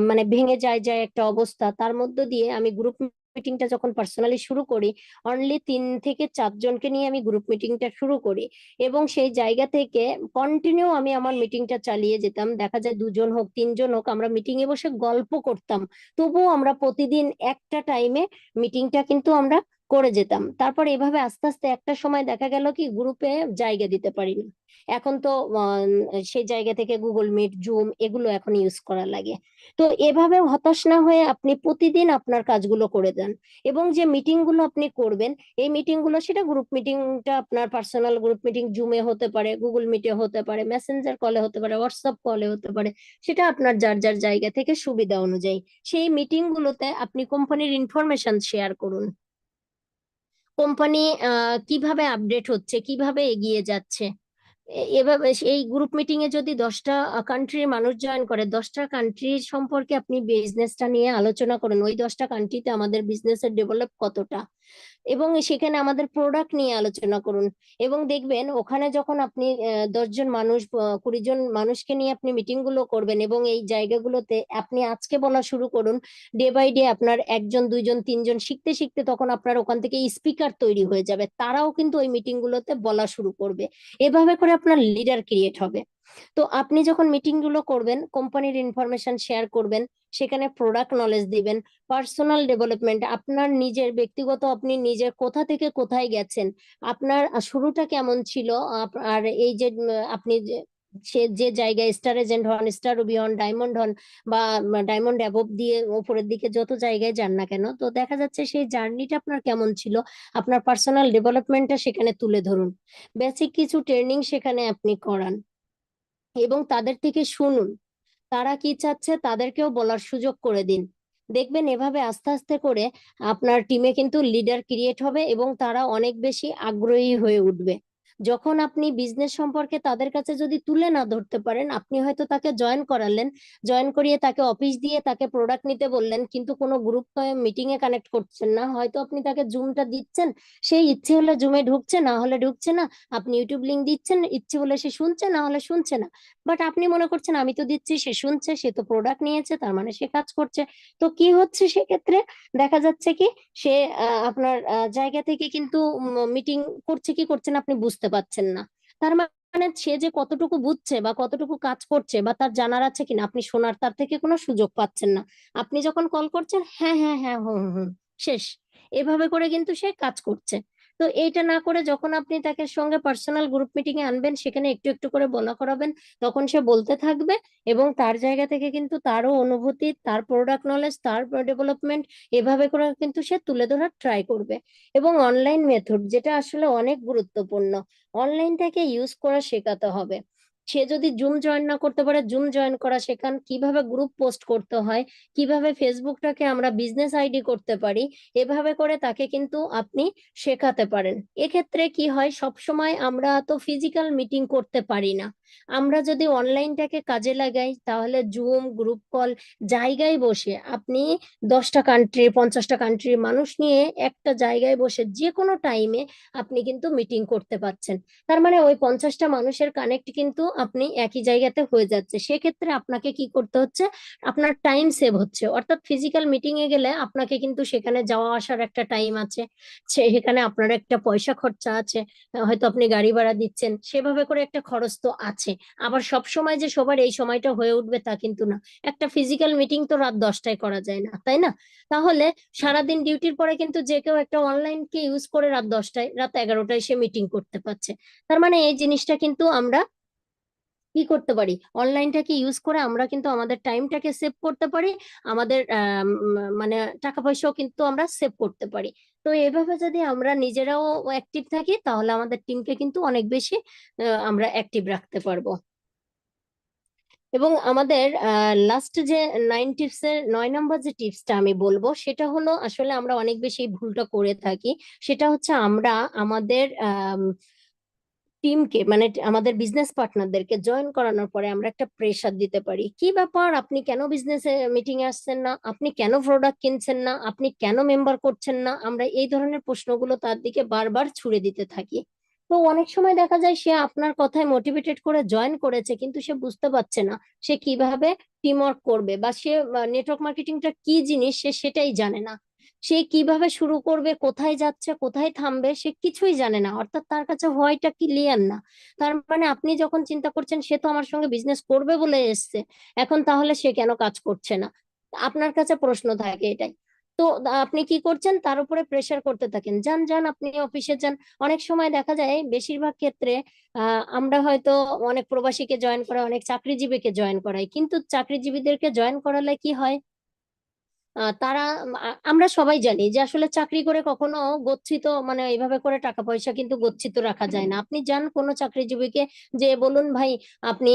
মানে ভেঙে যায় একটা অবস্থা। তার মধ্য দিয়ে আমি গ্রুপ মিটিংটা যখন পার্সোনালি শুরু করি, অনলি 3 থেকে 4 জনকে নিয়ে আমি গ্রুপ মিটিংটা শুরু করি, এবং সেই জায়গা থেকে কন্টিনিউ আমি আমার মিটিংটা চালিয়ে যেতাম। দেখা যায় 2 জন হোক, 3 জন হোক, আমরা মিটিং এ বসে গল্প করতাম, তবুও আমরা প্রতিদিন একটা টাইমে মিটিংটা কিন্তু আমরা করে যেতাম। তারপর এভাবে আস্তে আস্তে একটা সময় দেখা গেল কি গ্রুপে জায়গা দিতে পারি না। এখন তো সেই জায়গা থেকে গুগল মিট, জুম এগুলো এখন ইউজ করা লাগে। তো এভাবে হতাশ না হয়ে আপনি প্রতিদিন আপনার কাজগুলো করে যান, এবং যে মিটিং গুলো আপনি করবেন, এই মিটিং গুলো, সেটা গ্রুপ মিটিংটা আপনার পার্সোনাল গ্রুপ মিটিং জুমে হতে পারে, গুগল মিটে হতে পারে, মেসেঞ্জার কলে হতে পারে, হোয়াটসঅ্যাপ কলে হতে পারে, সেটা আপনার যার যার জায়গা থেকে সুবিধা অনুযায়ী। সেই মিটিং গুলোতে আপনি কোম্পানির ইনফরমেশন শেয়ার করুন, কোম্পানি কিভাবে আপডেট হচ্ছে, কিভাবে এগিয়ে যাচ্ছে। এভাবে এই গ্রুপ মিটিং এ যদি 10টা কান্ট্রির মানুষ জয়েন করে, 10টা কান্ট্রি সম্পর্কে আপনি বিজনেসটা নিয়ে আলোচনা করেন, ওই 10টা কান্ট্রিতে আমাদের বিজনেসের ডেভেলপ কতটা, এবং সেখানে আমাদের প্রোডাক্ট নিয়ে আলোচনা করুন। এবং দেখবেন ওখানে যখন আপনি 10 জন মানুষ, 20 জন মানুষকে নিয়ে আপনি মিটিং গুলো করবেন, এবং এই জায়গাগুলোতে আপনি আজকে বলা শুরু করুন, ডে বাই ডে আপনার 1 জন, 2 জন, 3 জন শিখতে শিখতে তখন আপনার ওখান থেকে স্পিকার তৈরি হয়ে যাবে, তারাও কিন্তু ওই মিটিং গুলোতে বলা শুরু করবে। এভাবে করে আপনার লিডার ক্রিয়েট হবে। তো আপনি যখন মিটিং গুলো করবেন, কোম্পানির ইনফরমেশন শেয়ার করবেন, সেখানে প্রোডাক্ট নলেজ দিবেন, পার্সোনাল ডেভেলপমেন্ট, আপনার নিজের ব্যক্তিগত, আপনি নিজের কোথা থেকে কোথায় গেছেন, আপনার শুরুটা কেমন ছিল, আর এই যে আপনি সে যে জায়গায় স্টার এজেন্ট হন, স্টার রুবি হন, ডায়মন্ড হন, বা ডায়মন্ড অ্যাবভ দিয়ে উপরের দিকে যত জায়গায় যান না কেন, তো দেখা যাচ্ছে সেই জার্নিটা আপনার কেমন ছিল, আপনার পার্সোনাল ডেভেলপমেন্টটা সেখানে তুলে ধরুন, বেসিক কিছু ট্রেনিং সেখানে আপনি করান, এবং তাদের থেকে শুনুন তারা কি চাচ্ছে, তাদেরকেও বলার সুযোগ করে দিন। দেখবেন এভাবে আস্তে আস্তে করে আপনার টিমে কিন্তু লিডার ক্রিয়েট হবে, এবং তারা অনেক বেশি আগ্রহী হয়ে উঠবে। যখন আপনি বিজনেস সম্পর্কে তাদের কাছে যদি তুলে না ধরতে পারেন, আপনি হয়তো তাকে জয়েন করালেন, জয়েন করিয়ে তাকে অফিস দিয়ে তাকে প্রোডাক্ট নিতে বললেন, কিন্তু কোনো গ্রুপ মিটিং এ কানেক্ট করছেন না, হয়তো আপনি তাকে জুমটা দিচ্ছেন, সেই ইচ্ছে হলে জুমে ঢুকছে, না হলে ঢুকছে না, আপনি ইউটিউব লিংক দিচ্ছেন, ইচ্ছে হলে সে শুনছে, না হলে শুনছে না, বাট আপনি মনে করছেন আমি তো দিচ্ছি, সে শুনছে, সে তো প্রোডাক্ট নিয়েছে, তার মানে সে কাজ করছে। তো কি হচ্ছে সেক্ষেত্রে, দেখা যাচ্ছে কি সে আপনার জায়গা থেকে কিন্তু মিটিং করছে কি করছে না আপনি বুঝতে পারছেন না। তার মানে সে যে কতটুকু বুঝছে বা কতটুকু কাজ করছে বা তার জানার আছে কিনা আপনি শোনার তার থেকে কোনো সুযোগ পাচ্ছেন না। আপনি যখন কল করছেন, হ্যাঁ হ্যাঁ হ্যাঁ হুম হুম শেষ, এভাবে করে কিন্তু সে কাজ করছে। তো এইটা না করে যখন আপনি তাকে সঙ্গে পার্সোনাল গ্রুপ মিটিং এ আনবেন, সেখানে একটু একটু করে বলা করাবেন, তখন সে বলতে থাকবে এবং তার জায়গা থেকে কিন্তু তারও অনুভূতি, তার প্রোডাক্ট নলেজ, তার ডেভেলপমেন্ট এভাবে করে কিন্তু সে তুলে ধরার ট্রাই করবে। এবং অনলাইন মেথড যেটা আসলে অনেক গুরুত্বপূর্ণ, অনলাইনটাকে ইউজ করা শেখাতে হবে। সে যদি জুম জয়েন না করতে পারে, জুম জয়েন করা শেখান, কিভাবে গ্রুপ পোস্ট করতে হয়, কিভাবে ফেসবুকটাকে আমরা বিজনেস আইডি করতে পারি, এভাবে করে তাকে কিন্তু আপনি শেখাতে পারেন। এক্ষেত্রে কি হয়, সব সময় আমরা তো ফিজিক্যাল মিটিং করতে পারি না। আমরা যদি অনলাইনটাকে কাজে লাগাই, তাহলে জুম, গ্রুপ কল, জায়গায় বসে আপনি 10টা কান্ট্রি, 50টা কান্ট্রির মানুষ নিয়ে একটা জায়গায় বসে যে কোনো টাইমে আপনি কিন্তু মিটিং করতে পারছেন। তার মানে ওই 50টা মানুষের কানেক্ট কিন্তু আপনি একই জায়গাতে হয়ে যাচ্ছে। সেক্ষেত্রে আপনাকে কি করতে হচ্ছে, আপনার টাইম সেভ হচ্ছে। অর্থাৎ ফিজিক্যাল মিটিং এ গেলে আপনাকে কিন্তু সেখানে যাওয়া আসার একটা টাইম আছে, সেখানে আপনার একটা পয়সা খরচা আছে, হয়তো আপনি গাড়ি ভাড়া দিচ্ছেন, সেভাবে করে একটা খরচ তো আছে। আবার সব সময় যে সবার এই সময়টা হয়ে উঠবে তা কিন্তু না। একটা ফিজিক্যাল মিটিং তো রাত 10টায় করা যায় না, তাই না? তাহলে সারাদিন ডিউটির পরে কিন্তু যে কেউ একটা অনলাইনকে ইউজ করে রাত 10টায়, রাত 11টায় সে মিটিং করতে পারছে। তার মানে এই জিনিসটা কিন্তু আমরা কি করতে পারি, অনলাইনটাকে ইউজ করে আমরা কিন্তু আমাদের টাইমটাকে সেভ করতে পারি, আমাদের মানে টাকা পয়সাও কিন্তু আমরা সেভ করতে পারি। তো এভাবে যদি আমরা নিজেরাও অ্যাক্টিভ থাকি, তাহলে আমাদের টিমকে কিন্তু অনেক বেশি আমরা অ্যাক্টিভ রাখতে পারবো। এবং আমাদের লাস্ট যে 9 টিপস এর 9 নম্বর যে টিপসটা আমি বলবো, সেটা হলো আসলে আমরা অনেক বেশি এই ভুলটা করে থাকি। সেটা হচ্ছে আমরা আমাদের টিমকে, মানে আমাদের বিজনেস পার্টনারদেরকে জয়েন করানোর পরে আমরা একটা প্রেসার দিতে পারি, কি ব্যাপার, আপনি কেন বিজনেস মিটিং এ আসছেন না, আপনি কেন প্রোডাক্ট কিনছেন না, আপনি কেন মেম্বার করছেন না। আমরা এই ধরনের প্রশ্নগুলো তার দিকে বারবার ছুড়ে দিতে থাকি। তো অনেক সময় দেখা যায় সে আপনার কথায় মোটিভেটেড করে জয়েন করেছে, কিন্তু সে বুঝতে পারছে না সে কিভাবে টিম ওয়ার্ক করবে, বা সে নেটওয়ার্ক মার্কেটিংটা কি জিনিস সে সেটাই জানে না। সে কিভাবে শুরু করবে, কোথায় যাচ্ছে, কোথায় থামবে, সে কিছুই জানে না। অর্থাৎ তার কাছে হয়টা ক্লিয়ার না। তার মানে আপনি যখন চিন্তা করছেন সে তো আমার সঙ্গে বিজনেস করবে বলে এসছে, এখন তাহলে সে কেন কাজ করছে না, আপনার কাছে প্রশ্ন থাকে এটাই। তো আপনি কি করছেন, তার উপরে প্রেসার করতে থাকেন, যান যান আপনি অফিসে যান। অনেক সময় দেখা যায়, বেশিরভাগ ক্ষেত্রে আমরা হয়তো অনেক প্রবাসীকে জয়েন করাই, অনেক চাকরিজীবীকে জয়েন করাই, কিন্তু চাকরিজীবীদেরকে জয়েন করালে কি হয়, তারা আমরা সবাই জানি যে আসলে চাকরি করে কখনো গচ্ছিত, মানে এইভাবে করে টাকা পয়সা কিন্তু গচ্ছিত রাখা যায় না। আপনি যান কোনো চাকরিজীবীকে, যে বলুন ভাই, আপনি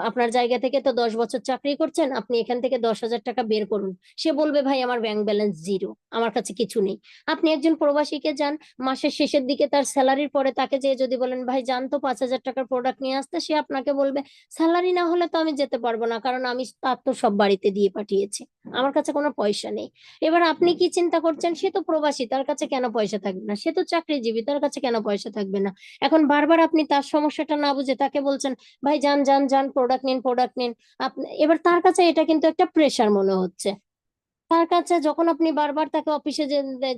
আপনার জায়গা থেকে তো 10 বছর চাকরি করছেন, আপনি এখান থেকে 10,000 টাকা বের করুন। সে বলবে ভাই আমার ব্যাংক ব্যালেন্স জিরো, আমার কাছে কিছু নেই। আপনি একজন প্রবাসীকে যান, মাসের শেষের দিকে তার স্যালারির পরে তাকে যে যদি বলেন ভাই যান তো 5,000 টাকার প্রোডাক্ট নিয়ে আসতে, সে আপনাকে বলবে স্যালারি না হলে তো আমি যেতে পারবো না, কারণ আমি তার তো সব বাড়িতে দিয়ে পাঠিয়েছি, আমার কাছে কোনো পয়সা নেই। এবার আপনি কি চিন্তা করছেন, সে তো প্রবাসী, তার কাছে কেন পয়সা থাকবে না, সে তো চাকরিজীবী, তার কাছে কেন পয়সা থাকবে না। এখন বারবার আপনি তার সমস্যাটা না বুঝে তাকে বলছেন ভাই যান যান যান, প্রোডাক্ট নিন প্রোডাক্ট নিন। আপনি এবার তার কাছে এটা কিন্তু একটা প্রেশার মনে হচ্ছে। তার কাছে যখন আপনি বারবার তাকে অফিসে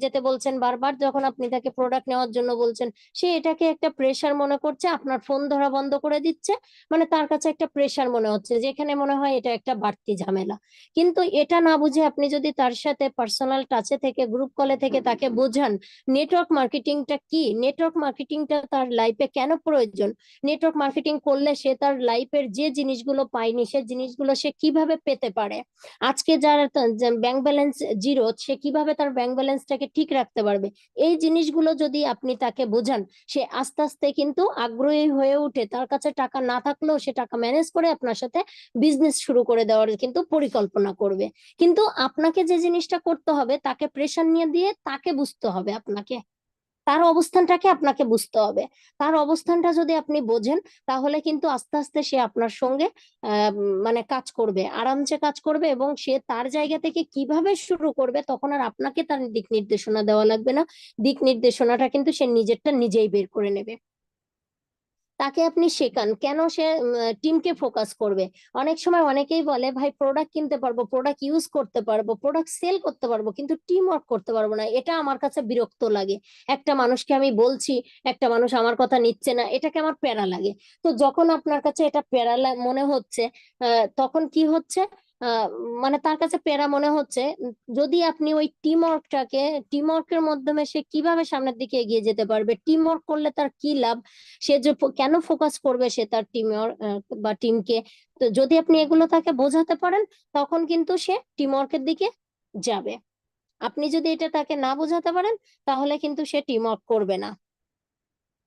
যেতে বলছেন, বারবার যখন আপনি তাকে প্রোডাক্ট নেওয়ার জন্য বলছেন, সে এটাকে একটা প্রেশার মনে করছে, আপনার ফোন ধরা বন্ধ করে দিচ্ছে। মানে তার কাছে একটা প্রেশার মনে হচ্ছে, যেখানে মনে হয় এটা একটা বাড়তি ঝামেলা। কিন্তু এটা না বুঝে আপনি যদি তার সাথে পার্সোনাল টাচে থেকে, গ্রুপ কলে থেকে তাকে বোঝান নেটওয়ার্ক মার্কেটিংটা কি, নেটওয়ার্ক মার্কেটিংটা তার লাইফে কেন প্রয়োজন, নেটওয়ার্ক মার্কেটিং করলে সে তার লাইফের যে জিনিসগুলো পায়নি সে জিনিসগুলো সে কিভাবে পেতে পারে, আজকে যার ব্যাংক ব্যালেন্স জিরো সে কিভাবে তার ব্যাংক ব্যালেন্সটাকে ঠিক রাখতে পারবে, এই জিনিসগুলো যদি আপনি তাকে বোঝান, সে আস্তে আস্তে কিন্তু আগ্রহী হয়ে উঠে, তার কাছে টাকা না থাকলেও সে টাকা ম্যানেজ করে আপনার সাথে বিজনেস শুরু করে দেওয়ার কিন্তু পরিকল্পনা করবে। কিন্তু আপনাকে যে জিনিসটা করতে হবে, তাকে প্রেশার নিয়ে দিয়ে তাকে বুঝতে হবে, আপনাকে তার অবস্থানটাকে আপনাকে বুঝতে হবে। তার অবস্থানটা যদি আপনি বোঝেন, তাহলে কিন্তু আস্তে আস্তে সে আপনার সঙ্গে মানে কাজ করবে, আরামসে কাজ করবে, এবং সে তার জায়গা থেকে কিভাবে শুরু করবে, তখন আর আপনাকে তার দিক নির্দেশনা দেওয়া লাগবে না। দিক নির্দেশনাটা কিন্তু সে নিজেরটা নিজেই বের করে নেবে। তাকে আপনি শেখান কেন সে টিমকে ফোকাস করবে। অনেক সময় অনেকেই বলে ভাই প্রোডাক্ট কিনতে পারবো, প্রোডাক্ট ইউজ করতে পারবো, প্রোডাক্ট সেল করতে পারবো, কিন্তু টিম ওয়ার্ক করতে পারবো না, এটা আমার কাছে বিরক্ত লাগে। একটা মানুষকে আমি বলছি, একটা মানুষ আমার কথা নিচ্ছে না, এটাকে আমার প্যারা লাগে। তো যখন আপনার কাছে এটা প্যারা মনে হচ্ছে, তখন কি হচ্ছে, আহ, মানে তার কাছে প্যারা মনে হচ্ছে। যদি আপনি ওই টিম ওয়ার্কের মাধ্যমে সে কিভাবে সামনের দিকে এগিয়ে যেতে পারবে, টিম ওয়ার্ক করলে তার কি লাভ, সে যে কেন ফোকাস করবে সে তার টিম বা টিমকে, তো যদি আপনি এগুলো তাকে বোঝাতে পারেন তখন কিন্তু সে টিম ওয়ার্কের দিকে যাবে। আপনি যদি এটা তাকে না বোঝাতে পারেন তাহলে কিন্তু সে টিম ওয়ার্ক করবে না।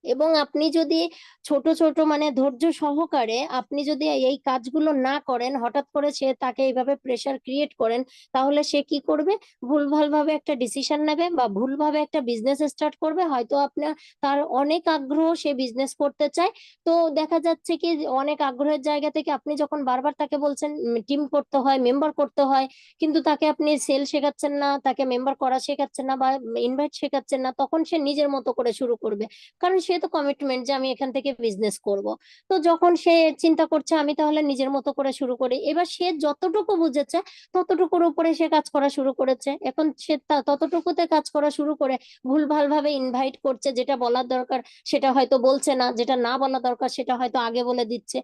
এবং আপনি যদি ছোট ছোট মানে ধৈর্য সহকারে আপনি যদি এই কাজগুলো না করেন, হঠাৎ করে সে তাকে এইভাবে প্রেসার ক্রিয়েট করেন, তাহলে সে কি করবে, ভুলভাল ভাবে একটা ডিসিশন নেবে বা ভুলভাবে একটা বিজনেস স্টার্ট করবে। হয়তো আপনার তার অনেক আগ্রহ, সে বিজনেস করতে চায়, তো দেখা যাচ্ছে কি যে অনেক আগ্রহের জায়গা থেকে আপনি যখন বারবার তাকে বলছেন টিম করতে হয়, মেম্বার করতে হয়, কিন্তু তাকে আপনি সেল শেখাচ্ছেন না, তাকে মেম্বার করা শেখাচ্ছেন না বা ইনভাইট শেখাচ্ছেন না, তখন সে নিজের মতো করে শুরু করবে। কারণ সে তো কমিটমেন্ট যে আমি এখান থেকে বিজনেস করব। তো যখন সে চিন্তা করছে আমি তাহলে নিজের মতো করে শুরু করি, এবার সে যতটুকু বুঝেছে ততটুকুর উপরে সে কাজ করা শুরু করেছে। এখন সে ততটুকুতে কাজ করা শুরু করে ভুলভাল ভাবে ইনভাইট করছে, যেটা বলার দরকার সেটা হয়তো বলছে না, যেটা না বলা দরকার সেটা হয়তো আগে বলে দিচ্ছে।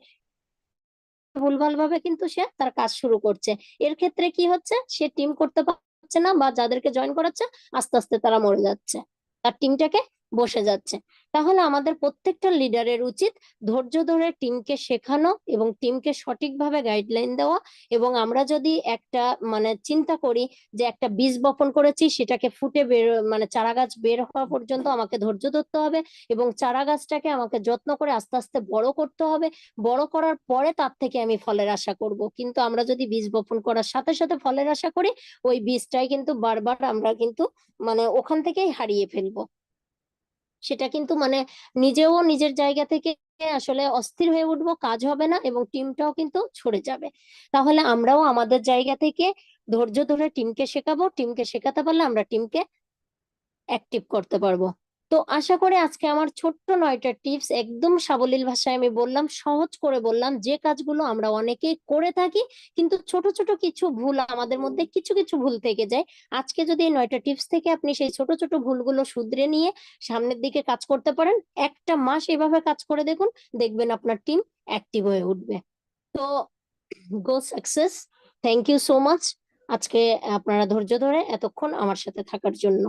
ভুলভাল ভাবে কিন্তু সে তার কাজ শুরু করছে। এর ক্ষেত্রে কি হচ্ছে, সে টিম করতে পারছে না বা যাদেরকে জয়েন করাচ্ছে আস্তে আস্তে তারা মরে যাচ্ছে, তার টিমটাকে বসে যাচ্ছে। তাহলে আমাদের প্রত্যেকটা লিডারের উচিত ধৈর্য ধরে টিমকে শেখানো এবং টিমকে সঠিকভাবে গাইডলাইন দেওয়া। এবং আমরা যদি একটা মানে চিন্তা করি যে একটা বীজ বপন করেছি, সেটাকে ফুটে বের মানে চারা গাছ বের হওয়া পর্যন্ত আমাকে ধৈর্য ধরতে হবে এবং চারা গাছটাকে আমাকে যত্ন করে আস্তে আস্তে বড় করতে হবে। বড় করার পরে তার থেকে আমি ফলের আশা করব। কিন্তু আমরা যদি বীজ বপন করার সাথে সাথে ফলের আশা করি, ওই বীজটাই কিন্তু বারবার আমরা কিন্তু মানে ওখান থেকেই হারিয়ে ফেলবো। সেটা কিন্তু মানে নিজেও নিজের জায়গা থেকে আসলে অস্থির হয়ে উঠবো, কাজ হবে না এবং টিমটাও কিন্তু ছড়ে যাবে। তাহলে আমরাও আমাদের জায়গা থেকে ধৈর্য ধরে টিমকে শেখাবো, টিমকে শেখাতে পারলে আমরা টিমকে অ্যাক্টিভ করতে পারবো। তো আশা করি আজকে আমার ছোট্ট 9টা টিপস একদম সাবলীল ভাষায় আমি বললাম, সহজ করে বললাম, যে কাজগুলো আমরা অনেকেই করে থাকি কিন্তু ছোট ছোট কিছু ভুল আমাদের মধ্যে কিছু কিছু ভুল থেকে যায়। আজকে যদি এই 9টা টিপস থেকে আপনি সেই ছোট ছোট ভুলগুলো শুধরে নিয়ে সামনের দিকে কাজ করতে পারেন, একটা মাস এভাবে কাজ করে দেখুন, দেখবেন আপনার টিম অ্যাক্টিভ হয়ে উঠবে। তো go success. Thank you so much আজকে আপনারা ধৈর্য ধরে এতক্ষণ আমার সাথে থাকার জন্য।